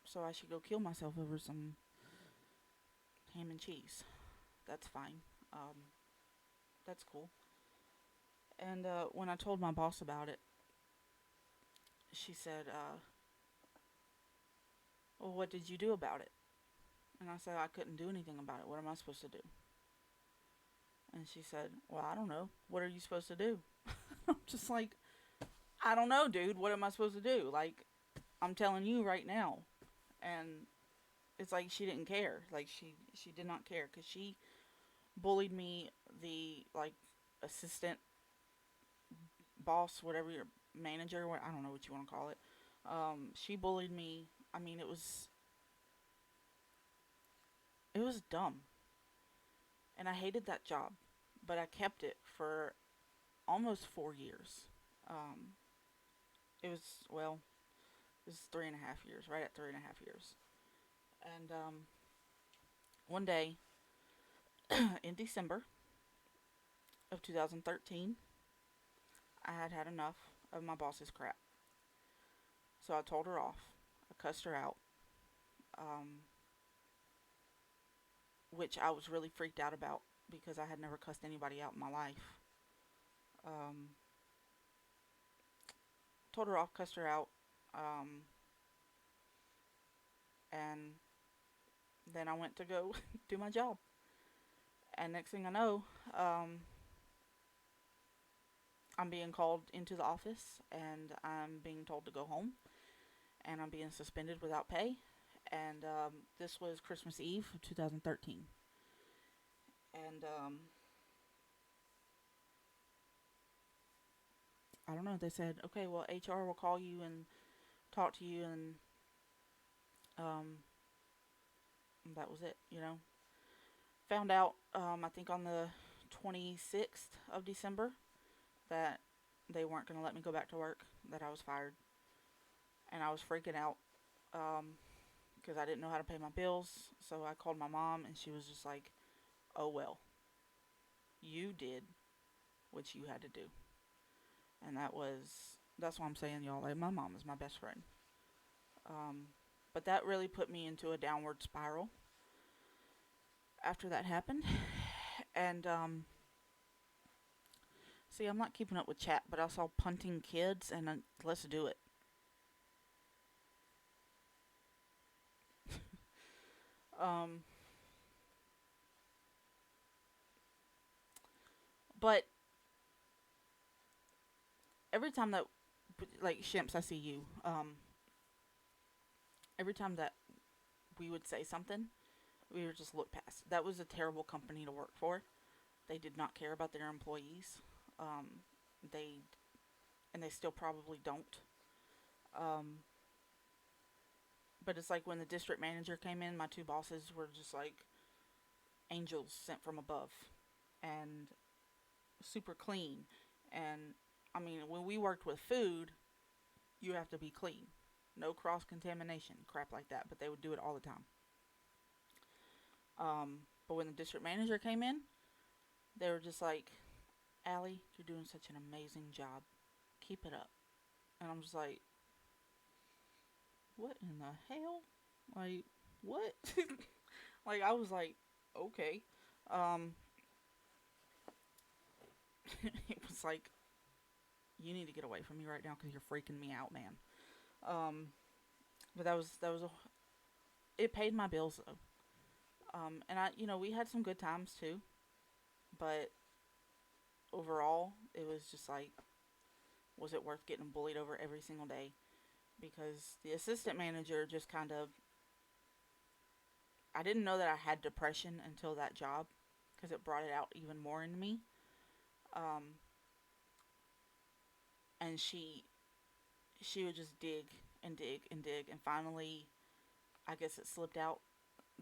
so I should go kill myself over some ham and cheese. That's fine. That's cool. And when I told my boss about it, she said, "Well, what did you do about it?" And I said, "I couldn't do anything about it. What am I supposed to do?" And she said, "Well, I don't know. What are you supposed to do?" I'm just like, "I don't know, dude. What am I supposed to do?" Like, I'm telling you right now. And it's like she didn't care. Like, she did not care because she bullied me, the, like, assistant boss, whatever your manager, what I don't know what you want to call it. She bullied me. I mean, it was dumb, and I hated that job, but I kept it for almost 4 years. Um, it was well, it was 3.5 years, right at 3.5 years. And one day in December of 2013, I had had enough of my boss's crap, so I told her off. I cussed her out, um, which I was really freaked out about because I had never cussed anybody out in my life. Um, Told her off, cussed her out, um, and then I went to go do my job. And next thing I know, I'm being called into the office and I'm being told to go home and I'm being suspended without pay. And this was Christmas Eve of 2013. And I don't know, they said, okay, well, HR will call you and talk to you, and um, that was it. Found out, I think on the 26th of December, that they weren't going to let me go back to work, that I was fired. And I was freaking out because I didn't know how to pay my bills. So I called my mom, and she was just like, "Oh, well, you did what you had to do." And that's why I'm saying, y'all, like, my mom is my best friend. Um, But that really put me into a downward spiral after that happened. And see, I'm not keeping up with chat, but I saw punting kids, and let's do it. Um, but every time that, like Shimps, I see you. Every time that we would say something, we would just look past. That was a terrible company to work for. They did not care about their employees. Um, they and they still probably don't. Um, but it's like when the district manager came in, my two bosses were just like angels sent from above, and super clean. And I mean, when we worked with food, you have to be clean, no cross contamination, crap like that. But they would do it all the time. But when the district manager came in, they were just like, Allie, you're doing such an amazing job. Keep it up. And I'm just like, what in the hell? Like, what? Like, I was like, okay. Um, it was like, you need to get away from me right now because you're freaking me out, man. Um, but that was it paid my bills though. And we had some good times too, but overall, it was just like, was it worth getting bullied over every single day? Because the assistant manager just kind of, I didn't know that I had depression until that job, because it brought it out even more in me. Um, and she would just dig and dig and dig, and finally, I guess it slipped out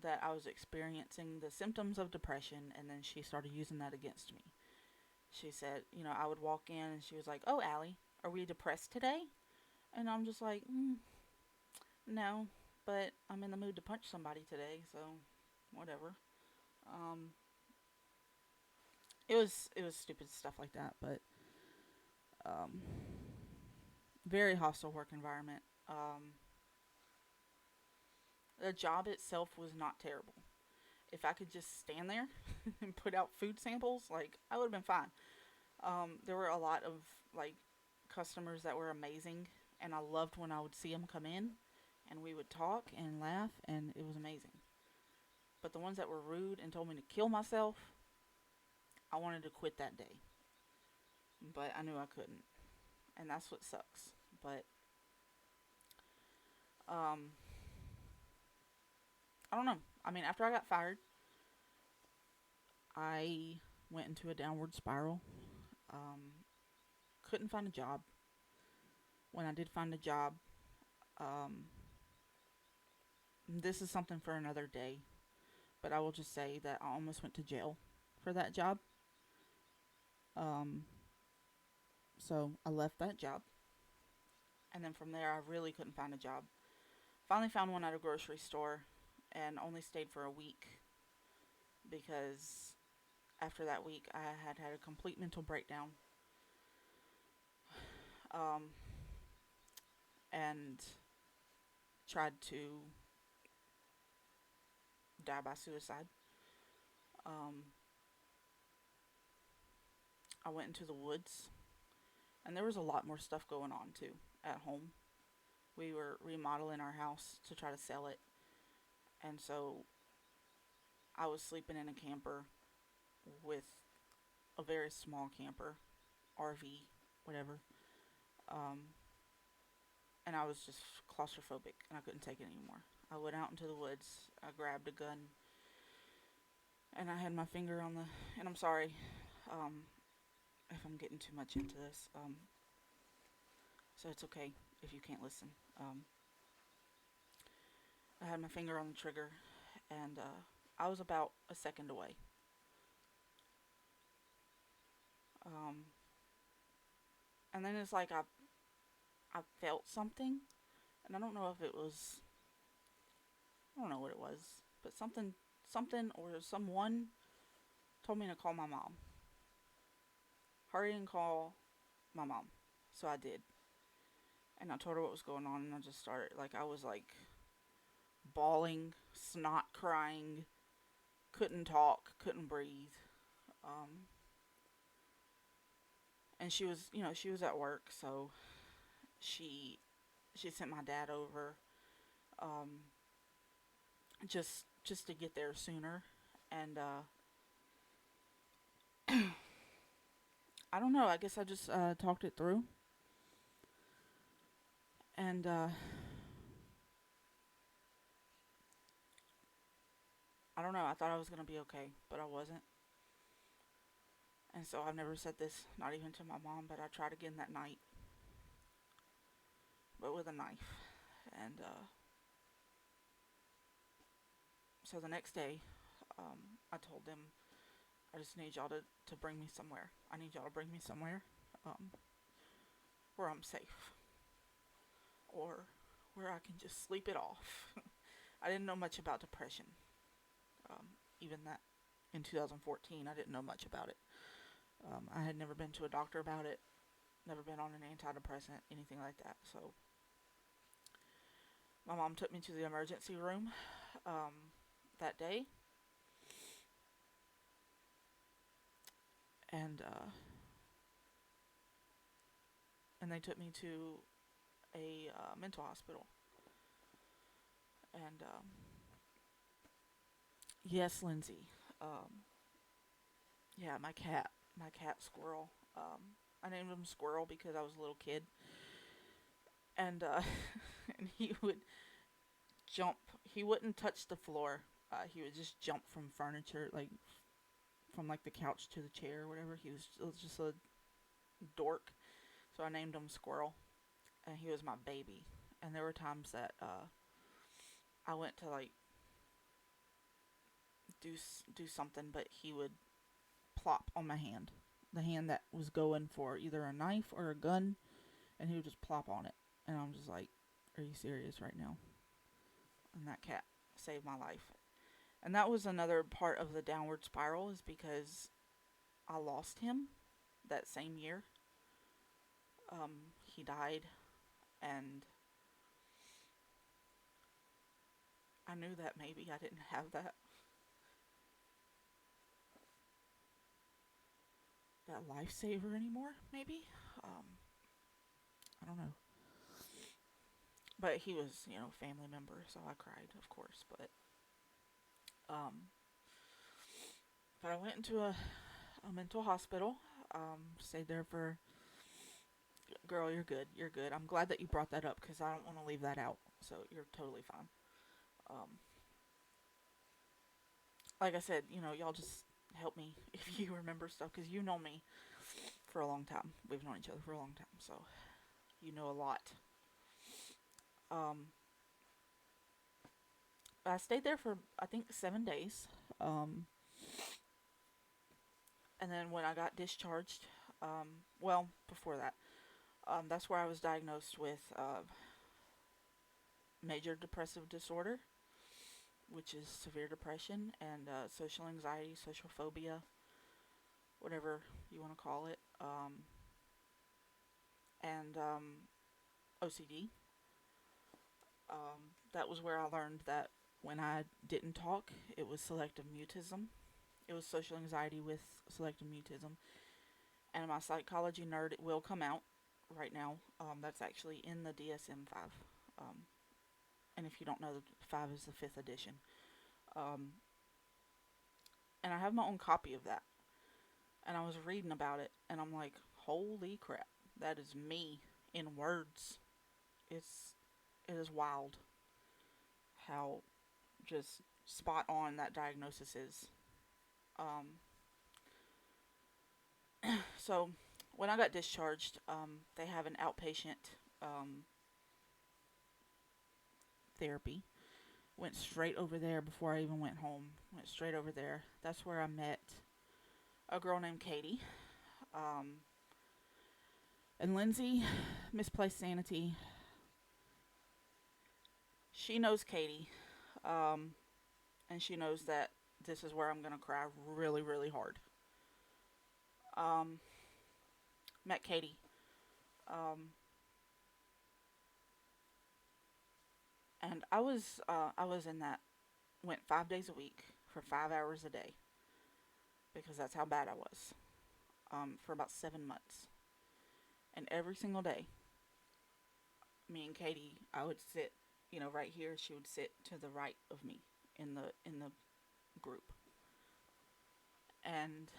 that I was experiencing the symptoms of depression, and then she started using that against me. She said, I would walk in and she was like, "Oh, Allie, are we depressed today?" And I'm just like, no, but I'm in the mood to punch somebody today, so whatever. Um, it was stupid stuff like that, but um, very hostile work environment. The job itself was not terrible. If I could just stand there and put out food samples, like I would have been fine. There were a lot of like customers that were amazing, and I loved when I would see them come in, and we would talk and laugh, and it was amazing. But the ones that were rude and told me to kill myself, I wanted to quit that day, but I knew I couldn't, and that's what sucks. But um, I don't know. I mean, after I got fired, I went into a downward spiral. Um, couldn't find a job. When I did find a job, um, this is something for another day, but I will just say that I almost went to jail for that job. Um, so I left that job, and then from there, I really couldn't find a job. Finally, found one at a grocery store, and only stayed for a week because after that week, I had had a complete mental breakdown. Um, and tried to die by suicide. Um, I went into the woods, and there was a lot more stuff going on too at home. We were remodeling our house to try to sell it, and so I was sleeping in a camper with a very small camper, RV, whatever. Um, and I was just claustrophobic, and I couldn't take it anymore. I went out into the woods. I grabbed a gun, and I had my finger on the. And I'm sorry, um, if I'm getting too much into this. So it's okay if you can't listen. I had my finger on the trigger, and I was about a second away. Um, and then it's like I felt something, and I don't know if it was, I don't know what it was, but something or someone told me to call my mom. Hurry and call my mom. So I did, and I told her what was going on, and I just started, like, I was like bawling, snot crying, couldn't talk, couldn't breathe. Um, and she was, she was at work, so she she sent my dad over, um, just to get there sooner. And I don't know. I guess I just talked it through, and I don't know. I thought I was gonna be okay, but I wasn't. And so I've never said this, not even to my mom, but I tried again that night, but with a knife. And so the next day, I told them, I just need y'all to bring me somewhere. I need y'all to bring me somewhere um, where I'm safe, or where I can just sleep it off. I didn't know much about depression. Even that in 2014, I didn't know much about it. I had never been to a doctor about it, never been on an antidepressant, anything like that. So my mom took me to the emergency room that day, and they took me to a mental hospital. And yes, Lindsay. Um, yeah, my cat Squirrel. I named him Squirrel because I was a little kid, and and he would jump. He wouldn't touch the floor. He would just jump from furniture, like from like the couch to the chair or whatever. He was just a dork. So I named him Squirrel, and he was my baby. And there were times that I went to like do something, but he would plop on my hand, the hand that was going for either a knife or a gun, and he would just plop on it. And I'm just like, "Are you serious right now?" And that cat saved my life. And that was another part of the downward spiral, is because I lost him that same year. He died, and I knew that maybe I didn't have that lifesaver anymore. Maybe, I don't know. But he was, family member, so I cried, of course. Um, but I went into a mental hospital. Stayed there for. Girl, you're good. You're good. I'm glad that you brought that up because I don't want to leave that out. So you're totally fine. Um, like I said, y'all just help me if you remember stuff because you know me for a long time. We've known each other for a long time, so you know a lot. Um, I stayed there for I think 7 days. Um, and then when I got discharged, well, before that, that's where I was diagnosed with major depressive disorder, which is severe depression, and social anxiety, social phobia, whatever you want to call it, and OCD. That was where I learned that when I didn't talk, it was selective mutism. It was social anxiety with selective mutism. And my psychology nerd will come out right now. That's actually in the DSM 5. Um, and if you don't know, the 5 is the 5th edition. Um, and I have my own copy of that. And I was reading about it, and I'm like, holy crap, that is me in words. It is wild how just spot on that diagnosis is. Um, so when I got discharged, they have an outpatient um, therapy. Went straight over there before I even went home. Went straight over there. That's where I met a girl named Katie. Um, and Lindsay, Misplaced Sanity, she knows Katie. Um, and she knows that this is where I'm going to cry really, really hard. Um, met Katie. Um, And I was in that, went 5 days a week for 5 hours a day because that's how bad I was, for about 7 months. And every single day, me and Katie, I would sit, right here. She would sit to the right of me in the group, and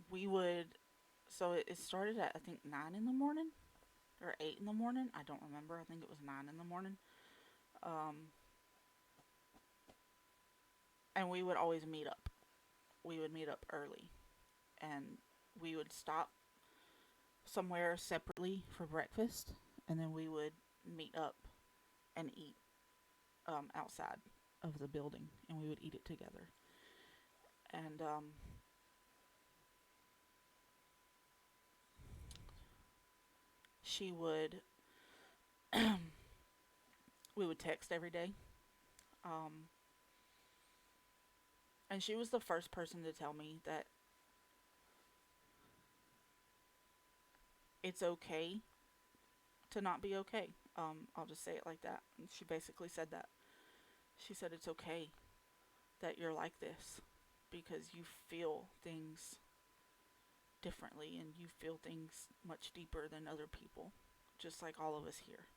we would. So it started at, I think, 9 in the morning or 8 in the morning. I don't remember. I think it was 9 in the morning. Um, and we would always meet up. We would meet up early, and we would stop somewhere separately for breakfast, and then we would meet up and eat, outside of the building, and we would eat it together. And she would, we would text every day. Um, and she was the first person to tell me that it's okay to not be okay. I'll just say it like that. And she basically said that. She said it's okay that you're like this because you feel things differently and you feel things much deeper than other people, just like all of us here.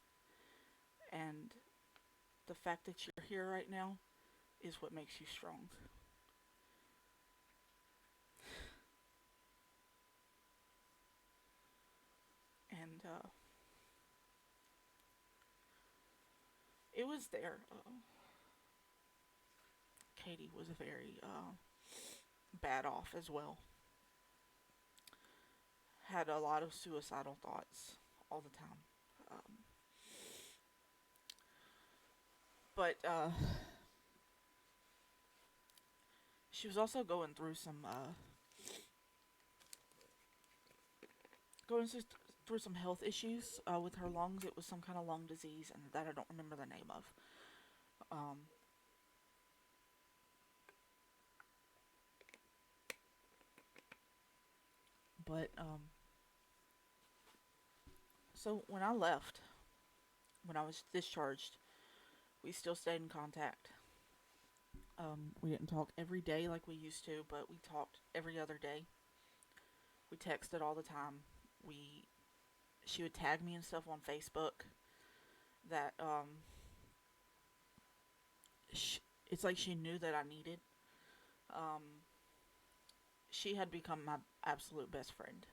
And the fact that you're here right now is what makes you strong. And it was there. Katie was very bad off as well. Had a lot of suicidal thoughts all the time. Um, but she was also going through some health issues with her lungs. It was some kind of lung disease, and that I don't remember the name of. Um, but so when I left, when I was discharged, we still stayed in contact. We didn't talk every day like we used to, but we talked every other day. We texted all the time. We She would tag me and stuff on Facebook that it's like she knew that I needed. Um, she had become my absolute best friend.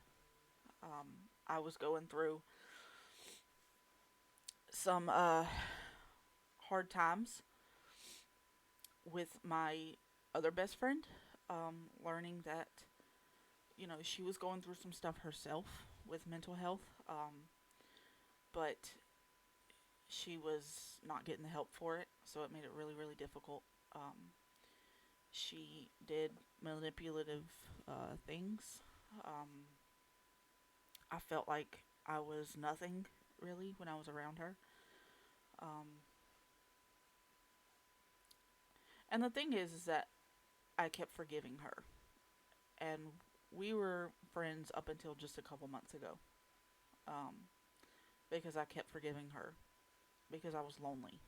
I was going through some hard times with my other best friend, learning that she was going through some stuff herself with mental health, but she was not getting the help for it, so it made it really, really difficult. She did manipulative things. Um, I felt like I was nothing really when I was around her. Um, and the thing is that I kept forgiving her, and we were friends up until just a couple months ago. Um, because I kept forgiving her because I was lonely,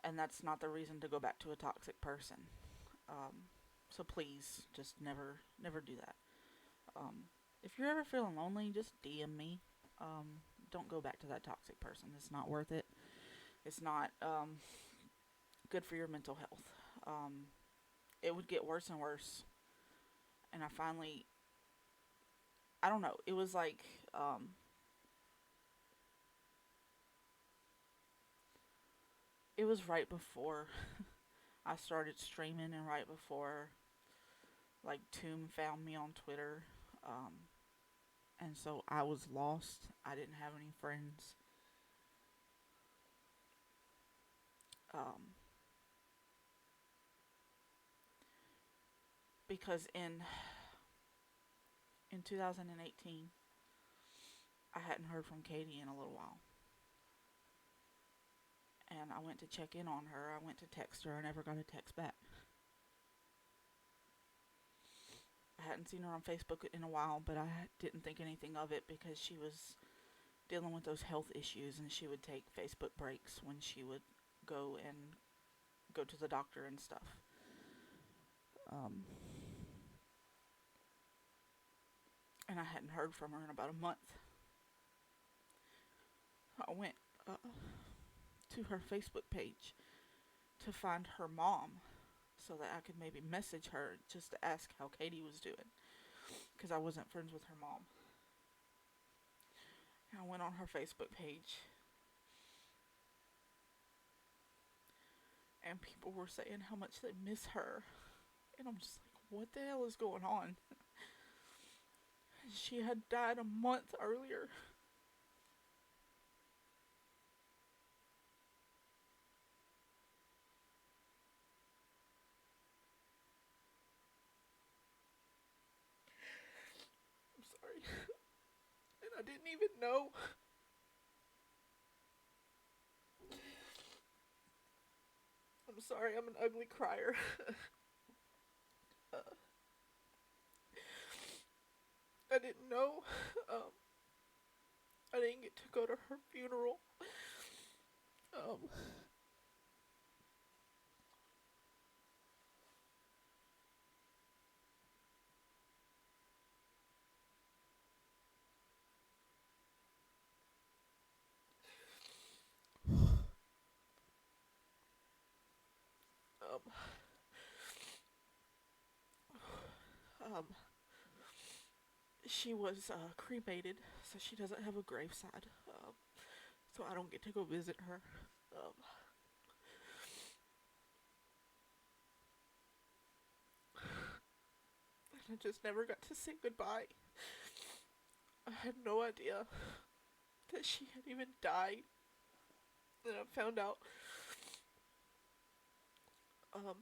and that's not the reason to go back to a toxic person. Um, so please, just never do that. Um, if you're ever feeling lonely, just DM me. Don't go back to that toxic person. It's not worth it. It's not good for your mental health. Um, it would get worse and worse. And I don't know. It was like, it was right before I started streaming and right before, like, Tomb found me on Twitter. Um, and so I was lost. I didn't have any friends. Um, because in 2018, I hadn't heard from Katie in a little while. And I went to check in on her. I went to text her. I never got a text back. I hadn't seen her on Facebook in a while, but I didn't think anything of it because she was dealing with those health issues, and she would take Facebook breaks when she would go to the doctor and stuff. Um, and I hadn't heard from her in about a month. I went to her Facebook page to find her mom so that I could maybe message her just to ask how Katie was doing because I wasn't friends with her mom. And I went on her Facebook page and people were saying how much they miss her. And I'm just like, what the hell is going on? She had died a month earlier. I'm sorry. And I didn't even know. I'm sorry, I'm an ugly crier. uh, I didn't know. Um, I didn't get to go to her funeral. Um, um, um, she was cremated, so she doesn't have a graveside. So I don't get to go visit her. Um, and I just never got to say goodbye. I had no idea that she had even died. And I found out um,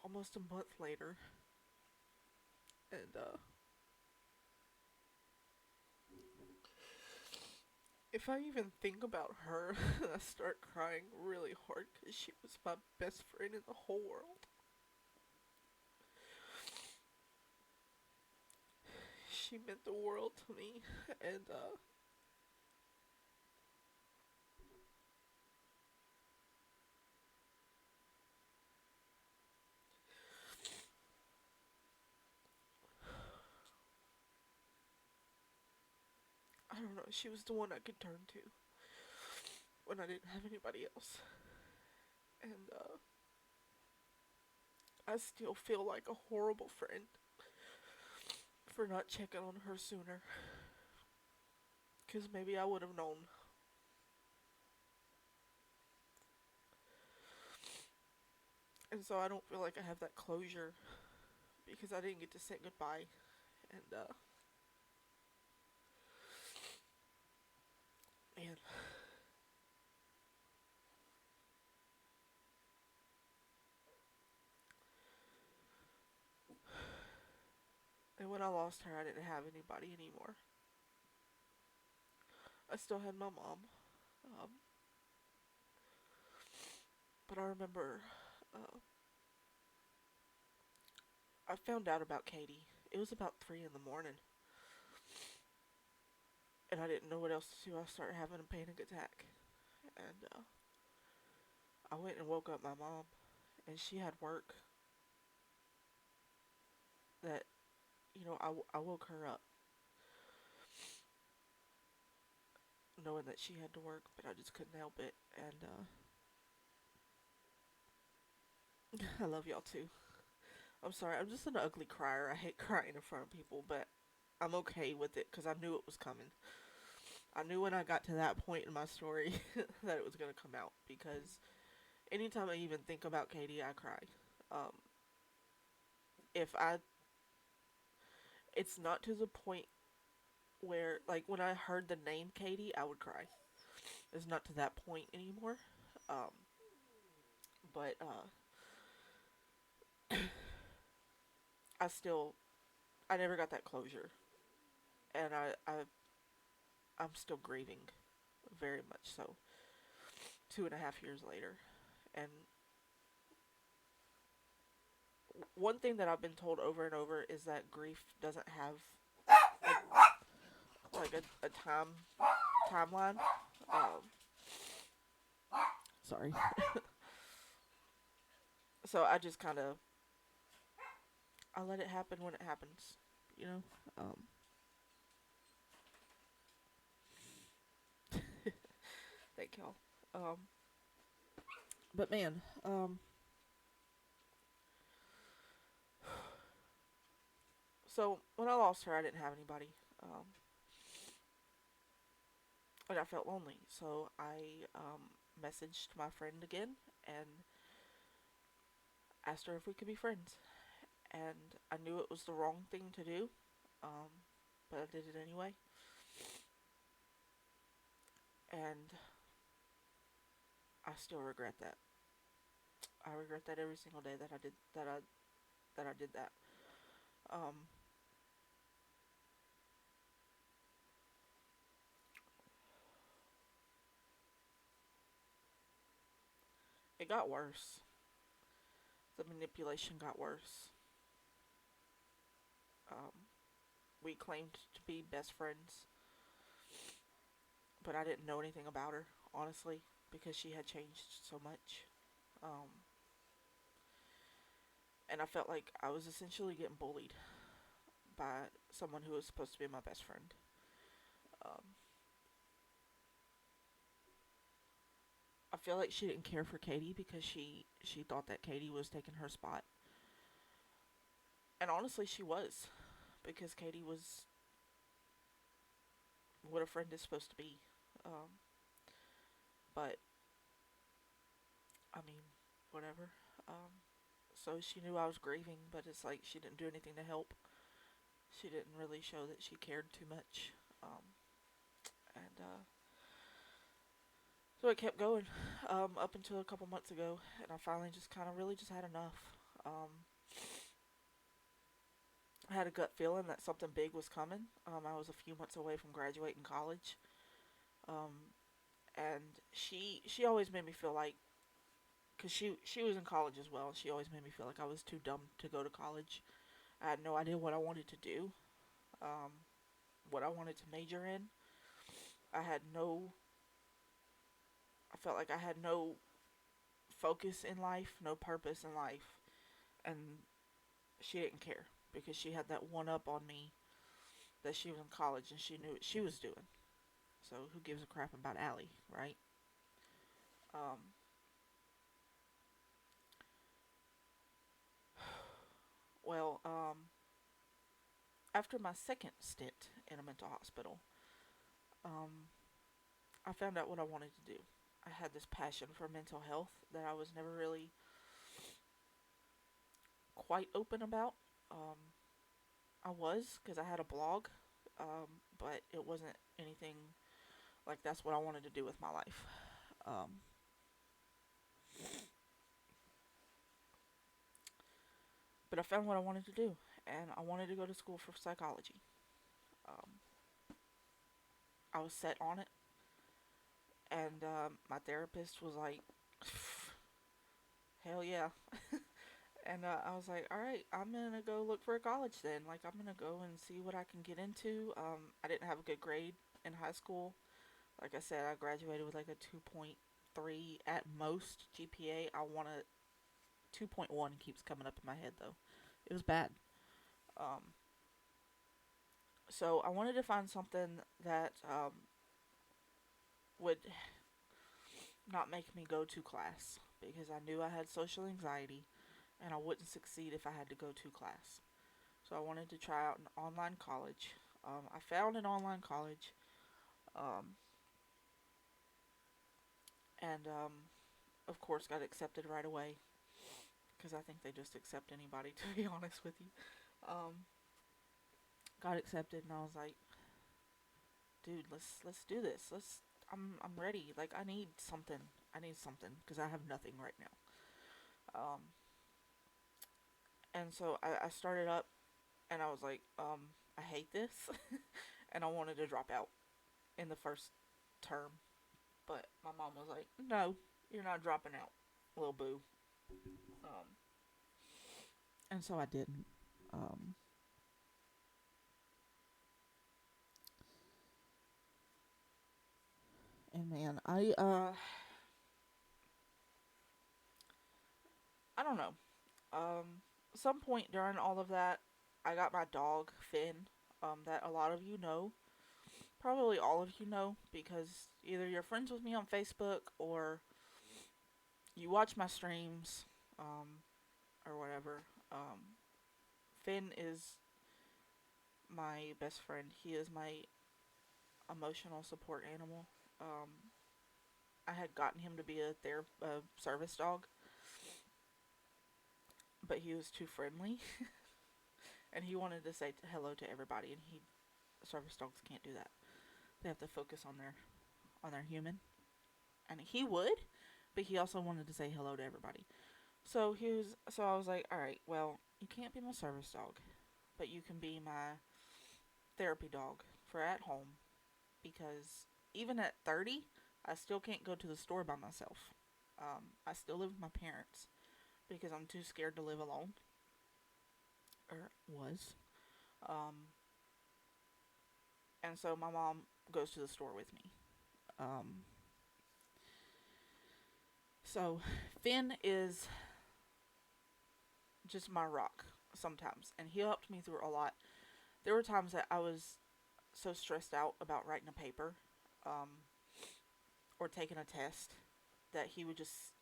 almost a month later. And if I even think about her, I start crying really hard because she was my best friend in the whole world. She meant the world to me, and I don't know, she was the one I could turn to when I didn't have anybody else. And I still feel like a horrible friend for not checking on her sooner. Because maybe I would have known. And so I don't feel like I have that closure because I didn't get to say goodbye. And, man. And when I lost her, I didn't have anybody anymore. I still had my mom. Um, but I remember I found out about Katie. It was about 3 in the morning. And I didn't know what else to do. I started having a panic attack. And I went and woke up my mom. And she had work that, I woke her up knowing that she had to work, but I just couldn't help it. And I love y'all too. I'm sorry, I'm just an ugly crier. I hate crying in front of people, but I'm okay with it because I knew it was coming. I knew when I got to that point in my story that it was going to come out because anytime I even think about Katie, I cry. Um, if I, it's not to the point where, like, when I heard the name Katie, I would cry. It's not to that point anymore. Um, but I still, I never got that closure, and I'm still grieving, very much so. 2.5 years later, and one thing that I've been told over and over is that grief doesn't have like a time. timeline. Sorry. So I just kind of I let it happen when it happens, you know. Um, Thank y'all. Um, but man, so when I lost her, I didn't have anybody, and I felt lonely. So I messaged my friend again and asked her if we could be friends. And I knew it was the wrong thing to do, um, but I did it anyway. And I still regret that. I regret that every single day that I did that. Um, it got worse. The manipulation got worse. Um, we claimed to be best friends, but I didn't know anything about her, honestly, because she had changed so much. Um, and I felt like I was essentially getting bullied by someone who was supposed to be my best friend. Um, I feel like she didn't care for Katie because she thought that Katie was taking her spot, and honestly, she was because Katie was what a friend is supposed to be. Um, but I mean, whatever. So she knew I was grieving, but it's like she didn't do anything to help. She didn't really show that she cared too much. And So it kept going up until a couple months ago, and I finally just kind of really just had enough. I had a gut feeling that something big was coming. I was a few months away from graduating college, um, and she always made me feel like, cause she was in college as well. She always made me feel like I was too dumb to go to college. I had no idea what I wanted to do, um, what I wanted to major in. I had no. I felt like I had no focus in life, no purpose in life, and she didn't care because she had that one up on me that she was in college and she knew what she was doing. So who gives a crap about Allie, right? Um, well, after my second stint in a mental hospital, um, I found out what I wanted to do. I had this passion for mental health that I was never really quite open about. Um, I was because I had a blog, but it wasn't anything like that's what I wanted to do with my life. Um, but I found what I wanted to do, and I wanted to go to school for psychology. Um, I was set on it, and my therapist was like, "Hell yeah!" And I was like, "All right, I'm gonna go look for a college then. Like, I'm gonna go and see what I can get into." I didn't have a good grade in high school. Like I said, I graduated with like a 2.3 at most GPA. I want a 2.1 keeps coming up in my head though. It was bad. Um, so I wanted to find something that would not make me go to class because I knew I had social anxiety and I wouldn't succeed if I had to go to class. So I wanted to try out an online college. I found an online college, um, and of course got accepted right away because I think they just accept anybody to be honest with you. Um, got accepted and I was like, dude, let's do this. I'm ready. Like I need something. I need something because I have nothing right now. Um, and so I started up and I was like, I hate this, and I wanted to drop out in the first term, but my mom was like, no, you're not dropping out, little boo. Um, and so I didn't. Um, man, I don't know. Some point during all of that, I got my dog Finn. That a lot of you know, probably all of you know, because either you're friends with me on Facebook or you watch my streams, or whatever. Finn is my best friend. He is my emotional support animal. I had gotten him to be a service dog, but he was too friendly, and he wanted to say hello to everybody, and he service dogs can't do that. They have to focus on their human, and he would, but he also wanted to say hello to everybody. So I was like, all right, well, you can't be my service dog, but you can be my therapy dog for at home because even at 30, I still can't go to the store by myself. I still live with my parents because I'm too scared to live alone, or was. Um, and so my mom goes to the store with me. Um, so Finn is just my rock sometimes, and he helped me through a lot. There were times that I was so stressed out about writing a paper, um, or taking a test that he would just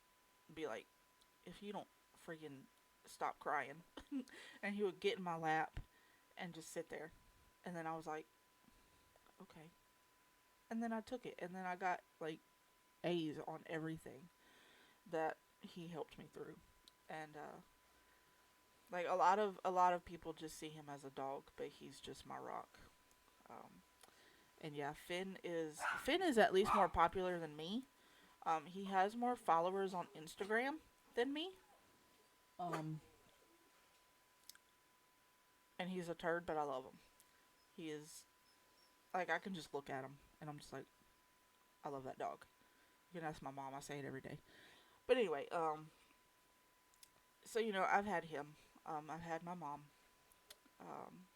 be like, "If you don't freaking stop crying," and he would get in my lap and just sit there, and then I was like, "Okay," and then I took it, and then I got like A's on everything that he helped me through, and like a lot of people just see him as a dog, but he's just my rock. Um, and yeah, Finn is at least more popular than me. He has more followers on Instagram than me. Um, and he's a turd, but I love him. He is like I can just look at him and I'm just like, I love that dog. You can ask my mom. I say it every day. But anyway, so I've had him. I've had my mom. Um,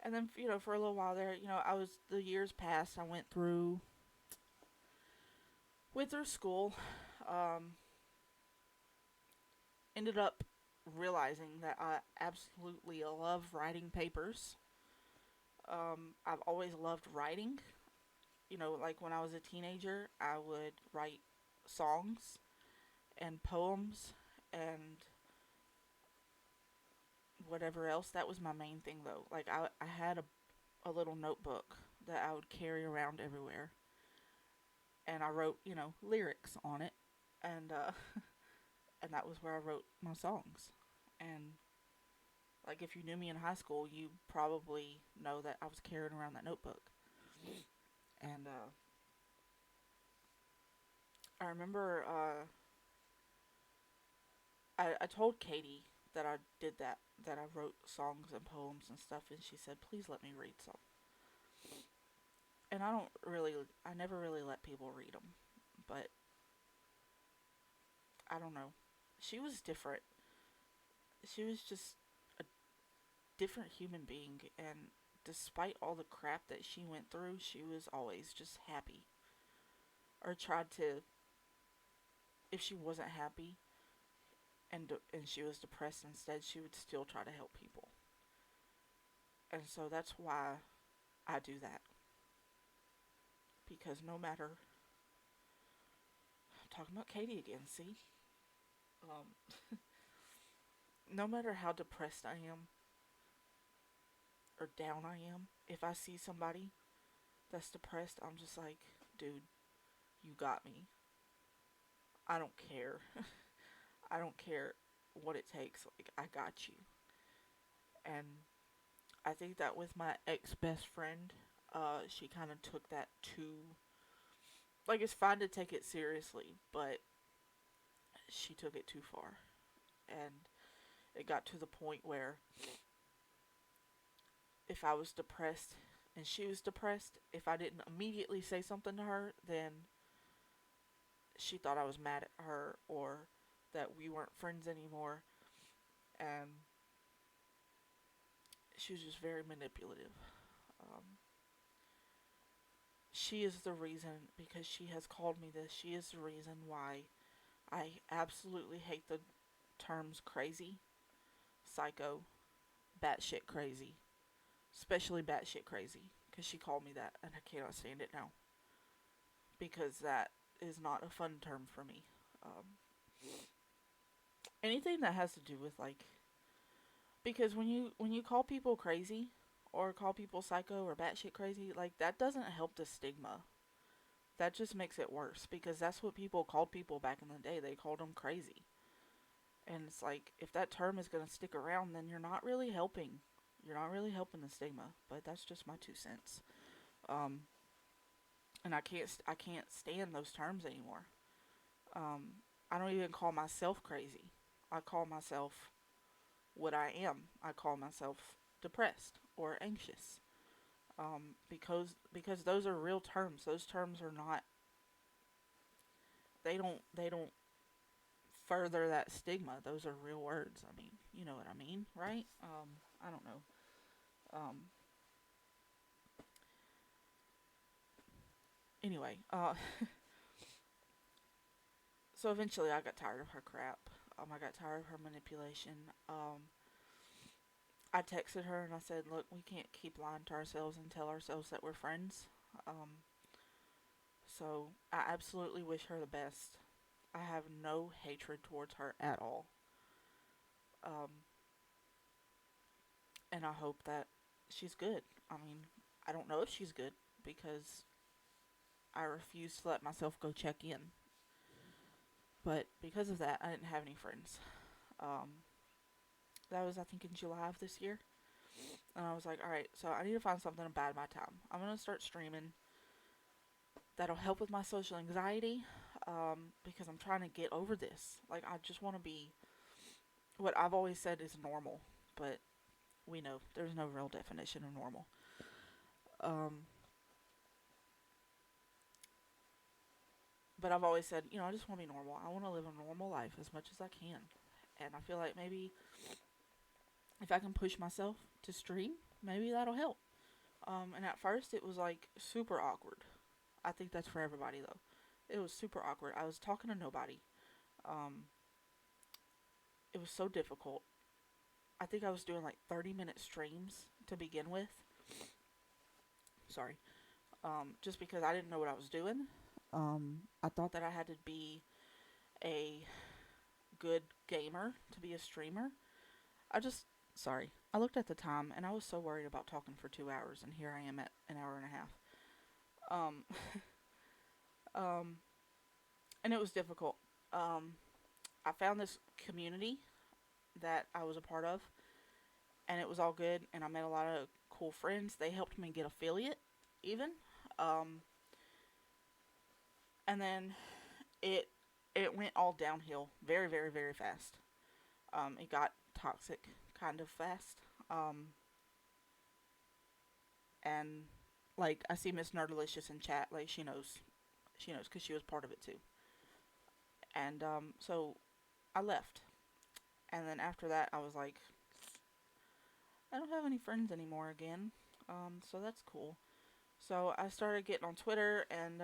and then for a little while there, the years passed. I went through school. Um, Ended up realizing that I absolutely love writing papers. I've always loved writing. Like when I was a teenager, I would write songs and poems and whatever else. That was my main thing though. Like I had a little notebook that I would carry around everywhere, and I wrote lyrics on it, and and that was where I wrote my songs. And like if you knew me in high school, you probably know that I was carrying around that notebook. And I remember I told Katie that I did that I wrote songs and poems and stuff, and she said, "Please let me read some." And I never really let people read them, but I don't know. She was different. She was just a different human being, and despite all the crap that she went through, she was always just happy. Or tried to, if she wasn't happy and she was depressed instead, she would still try to help people. And so that's why I do that. Because no matter, I'm talking about Katie again, see? Um, no matter how depressed I am or down I am, if I see somebody that's depressed, I'm just like, dude, you got me. I don't care. I don't care what it takes. Like, I got you. And I think that with my ex best friend, she kind of took that too. Like, it's fine to take it seriously, but she took it too far. And it got to the point where if I was depressed and she was depressed, if I didn't immediately say something to her, then she thought I was mad at her or that we weren't friends anymore. And she was just very manipulative. Um, she is the reason, because she has called me this, she is the reason why I absolutely hate the terms crazy, psycho, batshit crazy, especially batshit crazy, because she called me that, and I cannot stand it now, because that is not a fun term for me. Um, Anything that has to do with like, because when you call people crazy, or call people psycho or batshit crazy, like that doesn't help the stigma. That just makes it worse, because that's what people called people back in the day. They called them crazy. And it's like, if that term is going to stick around, then you're not really helping. You're not really helping the stigma. But that's just my 2 cents. Um, and I can't stand those terms anymore. I don't even call myself crazy. I call myself what I am. I call myself depressed or anxious. Because those are real terms. Those terms are not. They don't further that stigma. Those are real words. I mean, you know what I mean, right? I don't know. Um, anyway, so eventually I got tired of her crap. I got tired of her manipulation. I texted her and I said, "Look, we can't keep lying to ourselves and tell ourselves that we're friends." So I absolutely wish her the best. I have no hatred towards her at all. Um, and I hope that she's good. I mean, I don't know if she's good, because I refuse to let myself go check in. But because of that, I didn't have any friends. Um, that was, I think, in July of this year. And I was like, alright, so I need to find something to bide my time. I'm going to start streaming. That'll help with my social anxiety, because I'm trying to get over this. Like, I just want to be what I've always said is normal. But we know there's no real definition of normal. Um, but I've always said, I just want to be normal. I want to live a normal life as much as I can. And I feel like maybe if I can push myself to stream, maybe that'll help. And at first it was like super awkward. I think that's for everybody though. It was super awkward. I was talking to nobody. Um, it was so difficult. I think I was doing like 30-minute streams to begin with. Sorry. Just because I didn't know what I was doing. I thought that I had to be a good gamer to be a streamer. I just, sorry. I looked at the time and I was so worried about talking for 2 hours, and here I am at an hour and a half. Um, um, and it was difficult. I found this community that I was a part of, and it was all good, and I met a lot of cool friends. They helped me get affiliate, even. Um, and then it it went all downhill very, very, very fast. It got toxic kind of fast. And like I see Miss Nerdalicious in chat, like she knows because she was part of it too. And so I left, and then after that I was like, I don't have any friends anymore again. So that's cool. So I started getting on Twitter and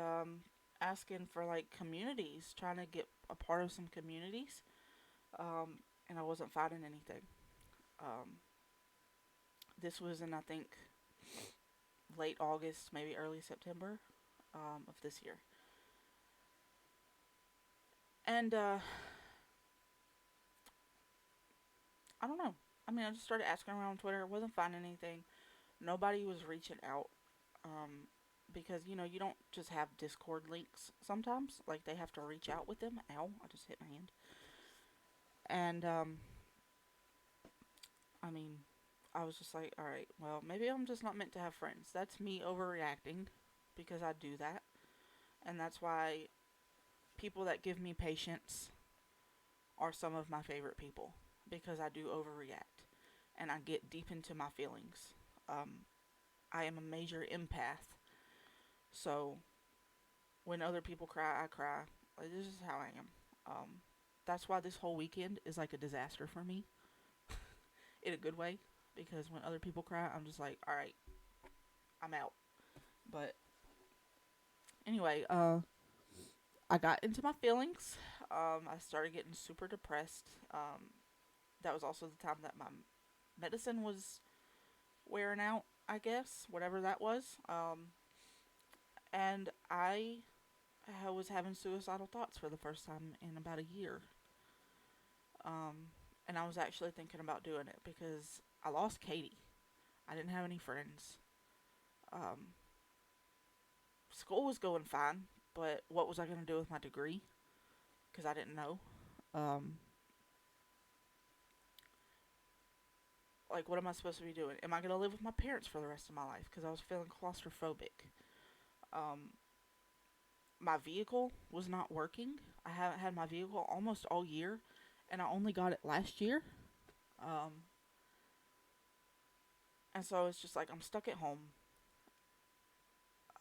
asking for like communities, trying to get a part of some communities. And I wasn't finding anything. Um, this was in, I think, late August, maybe early September of this year. And I don't know. I mean, I just started asking around on Twitter. Wasn't finding anything. Nobody was reaching out. Um, because, you don't just have Discord links sometimes. Like, they have to reach out with them. Ow, I just hit my hand. And, I mean, I was just like, alright, well, maybe I'm just not meant to have friends. That's me overreacting, because I do that. And that's why people that give me patience are some of my favorite people, because I do overreact and I get deep into my feelings. Um, I am a major empath, so when other people cry, I cry. Like, this is how I am. Um, that's why this whole weekend is like a disaster for me, in a good way, because when other people cry, I'm just like, all right, I'm out. But Anyway, I got into my feelings. I started getting super depressed. That was also the time that my medicine was wearing out, I guess, whatever that was. And I was having suicidal thoughts for the first time in about a year. And I was actually thinking about doing it because I lost Katie. I didn't have any friends. Um, School was going fine, but what was I going to do with my degree? Because I didn't know. Um, like, what am I supposed to be doing? Am I going to live with my parents for the rest of my life? Because I was feeling claustrophobic. Um, my vehicle was not working. I haven't had my vehicle almost all year, and I only got it last year. Um, and so it's just like I'm stuck at home.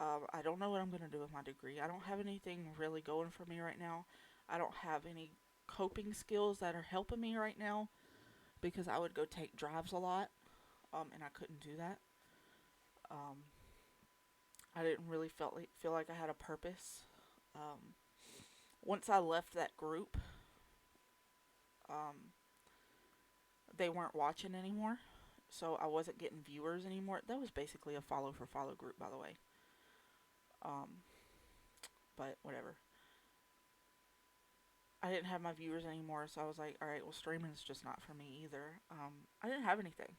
I don't know what I'm going to do with my degree. I don't have anything really going for me right now. I don't have any coping skills that are helping me right now because I would go take drives a lot, and I couldn't do that. Um, I didn't really feel like I had a purpose. Um, Once I left that group, um, they weren't watching anymore, so I wasn't getting viewers anymore. That was basically a follow for follow group, by the way. Um, but whatever. I didn't have my viewers anymore, so I was like, all right, well, streaming's just not for me either. I didn't have anything,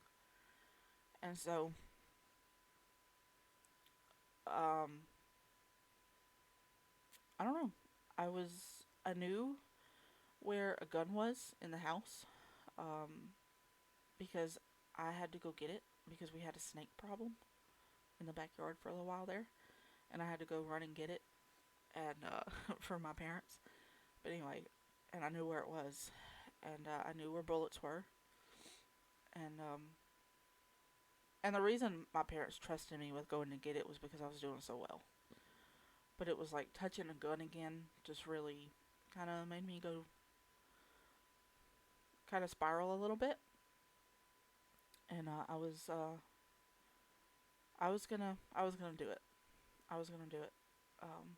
and so um, I don't know. I knew where a gun was in the house, um, because I had to go get it because we had a snake problem in the backyard for a little while there, and I had to go run and get it, and for my parents. But anyway, and I knew where it was, and I knew where bullets were, and the reason my parents trusted me with going to get it was because I was doing so well. But it was like touching a gun again just really kind of made me go kind of spiral a little bit, and I was gonna do it. I was gonna do it. Um,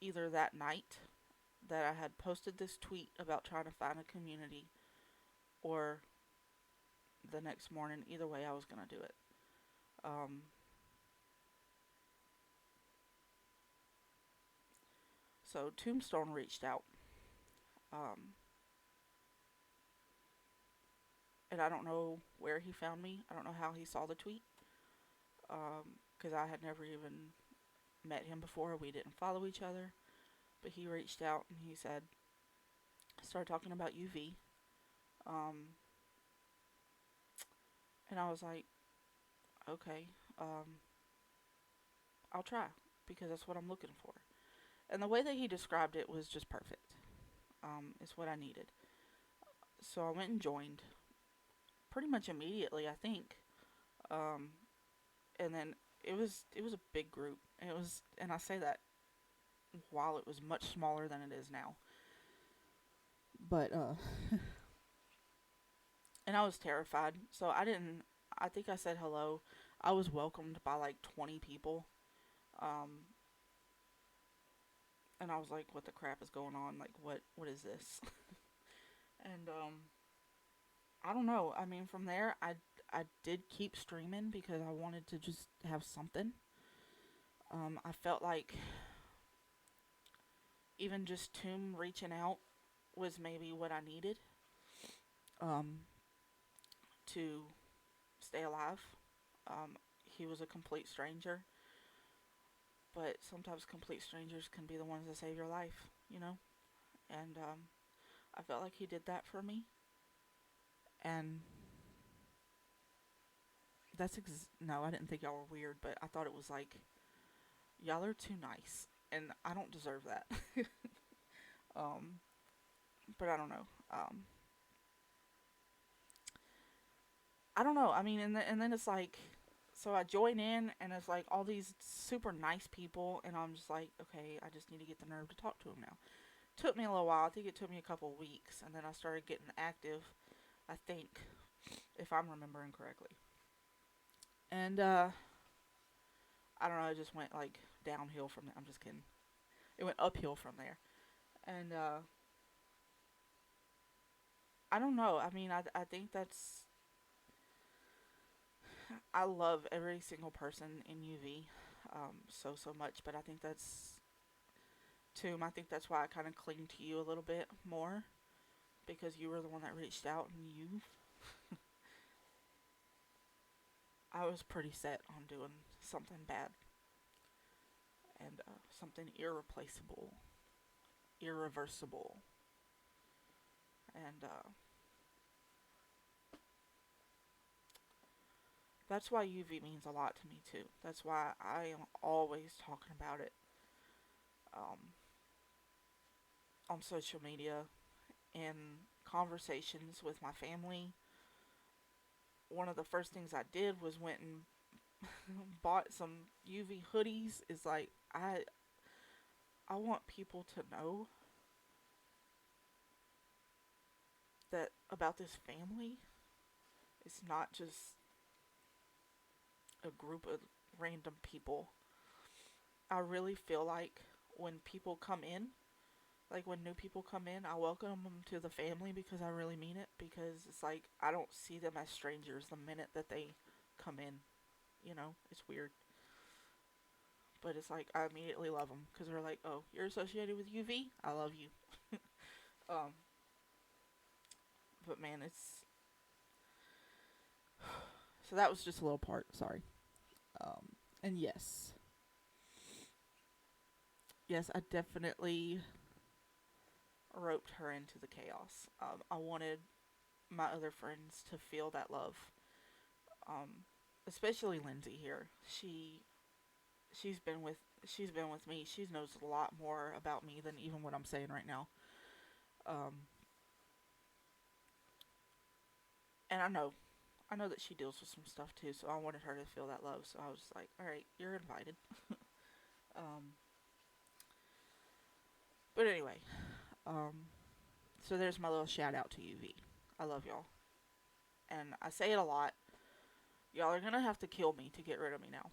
Either that night that I had posted this tweet about trying to find a community, or the next morning. Either way, I was gonna do it. Um, so Tombstone reached out, um, and I don't know where he found me. I don't know how he saw the tweet, because I had never even met him before. We didn't follow each other, but he reached out and he said, started talking about UV, um, and I was like, okay, um, I'll try because that's what I'm looking for. And the way that he described it was just perfect. It's what I needed. So I went and joined pretty much immediately, I think. Um, and then it was a big group. And it was, and I say that while it was much smaller than it is now. But and I was terrified. So I didn't. I think I said hello. I was welcomed by like 20 people. Um, and I was like, "What the crap is going on? Like, what is this?" And I don't know. I mean, from there, I did keep streaming because I wanted to just have something. I felt like even just Tomb reaching out was maybe what I needed, um, to stay alive. He was a complete stranger, but sometimes complete strangers can be the ones that save your life, you know? And I felt like he did that for me. And no, I didn't think y'all were weird, but I thought it was like, y'all are too nice. And I don't deserve that. um, but I don't know. I don't know. I mean, and then it's like, so I join in, and it's like all these super nice people, and I'm just like, okay, I just need to get the nerve to talk to them now. Took me a little while. I think it took me a couple of weeks, and then I started getting active. I think, if I'm remembering correctly. And I don't know, it just went like downhill from there. I'm just kidding. It went uphill from there. And I don't know. I mean, I think that's, I love every single person in UV so much, but I think that's, Tomb, I think that's why I kind of cling to you a little bit more because you were the one that reached out and I was pretty set on doing something bad and something irreplaceable, irreversible. And that's why UV means a lot to me too. That's why I am always talking about it um, on social media, in conversations with my family. One of the first things I did was went and bought some UV hoodies. Is like I want people to know that about this family. It's not just a group of random people. I really feel like when people come in, like when new people come in, I welcome them to the family because I really mean it. Because it's like I don't see them as strangers the minute that they come in. You know, it's weird, but it's like I immediately love them because they're like, "Oh, you're associated with UV? I love you." Um, but man, it's so that was just a little part. Sorry. And yes, I definitely roped her into the chaos. I wanted my other friends to feel that love. Um, Especially Lindsay here. She's been with she's been with me. She knows a lot more about me than even what I'm saying right now. Um, and I know that she deals with some stuff too. So I wanted her to feel that love. So I was just like, all right, you're invited. Um, but anyway, um, so there's my little shout out to UV. I love y'all, and I say it a lot. Y'all are gonna have to kill me to get rid of me now.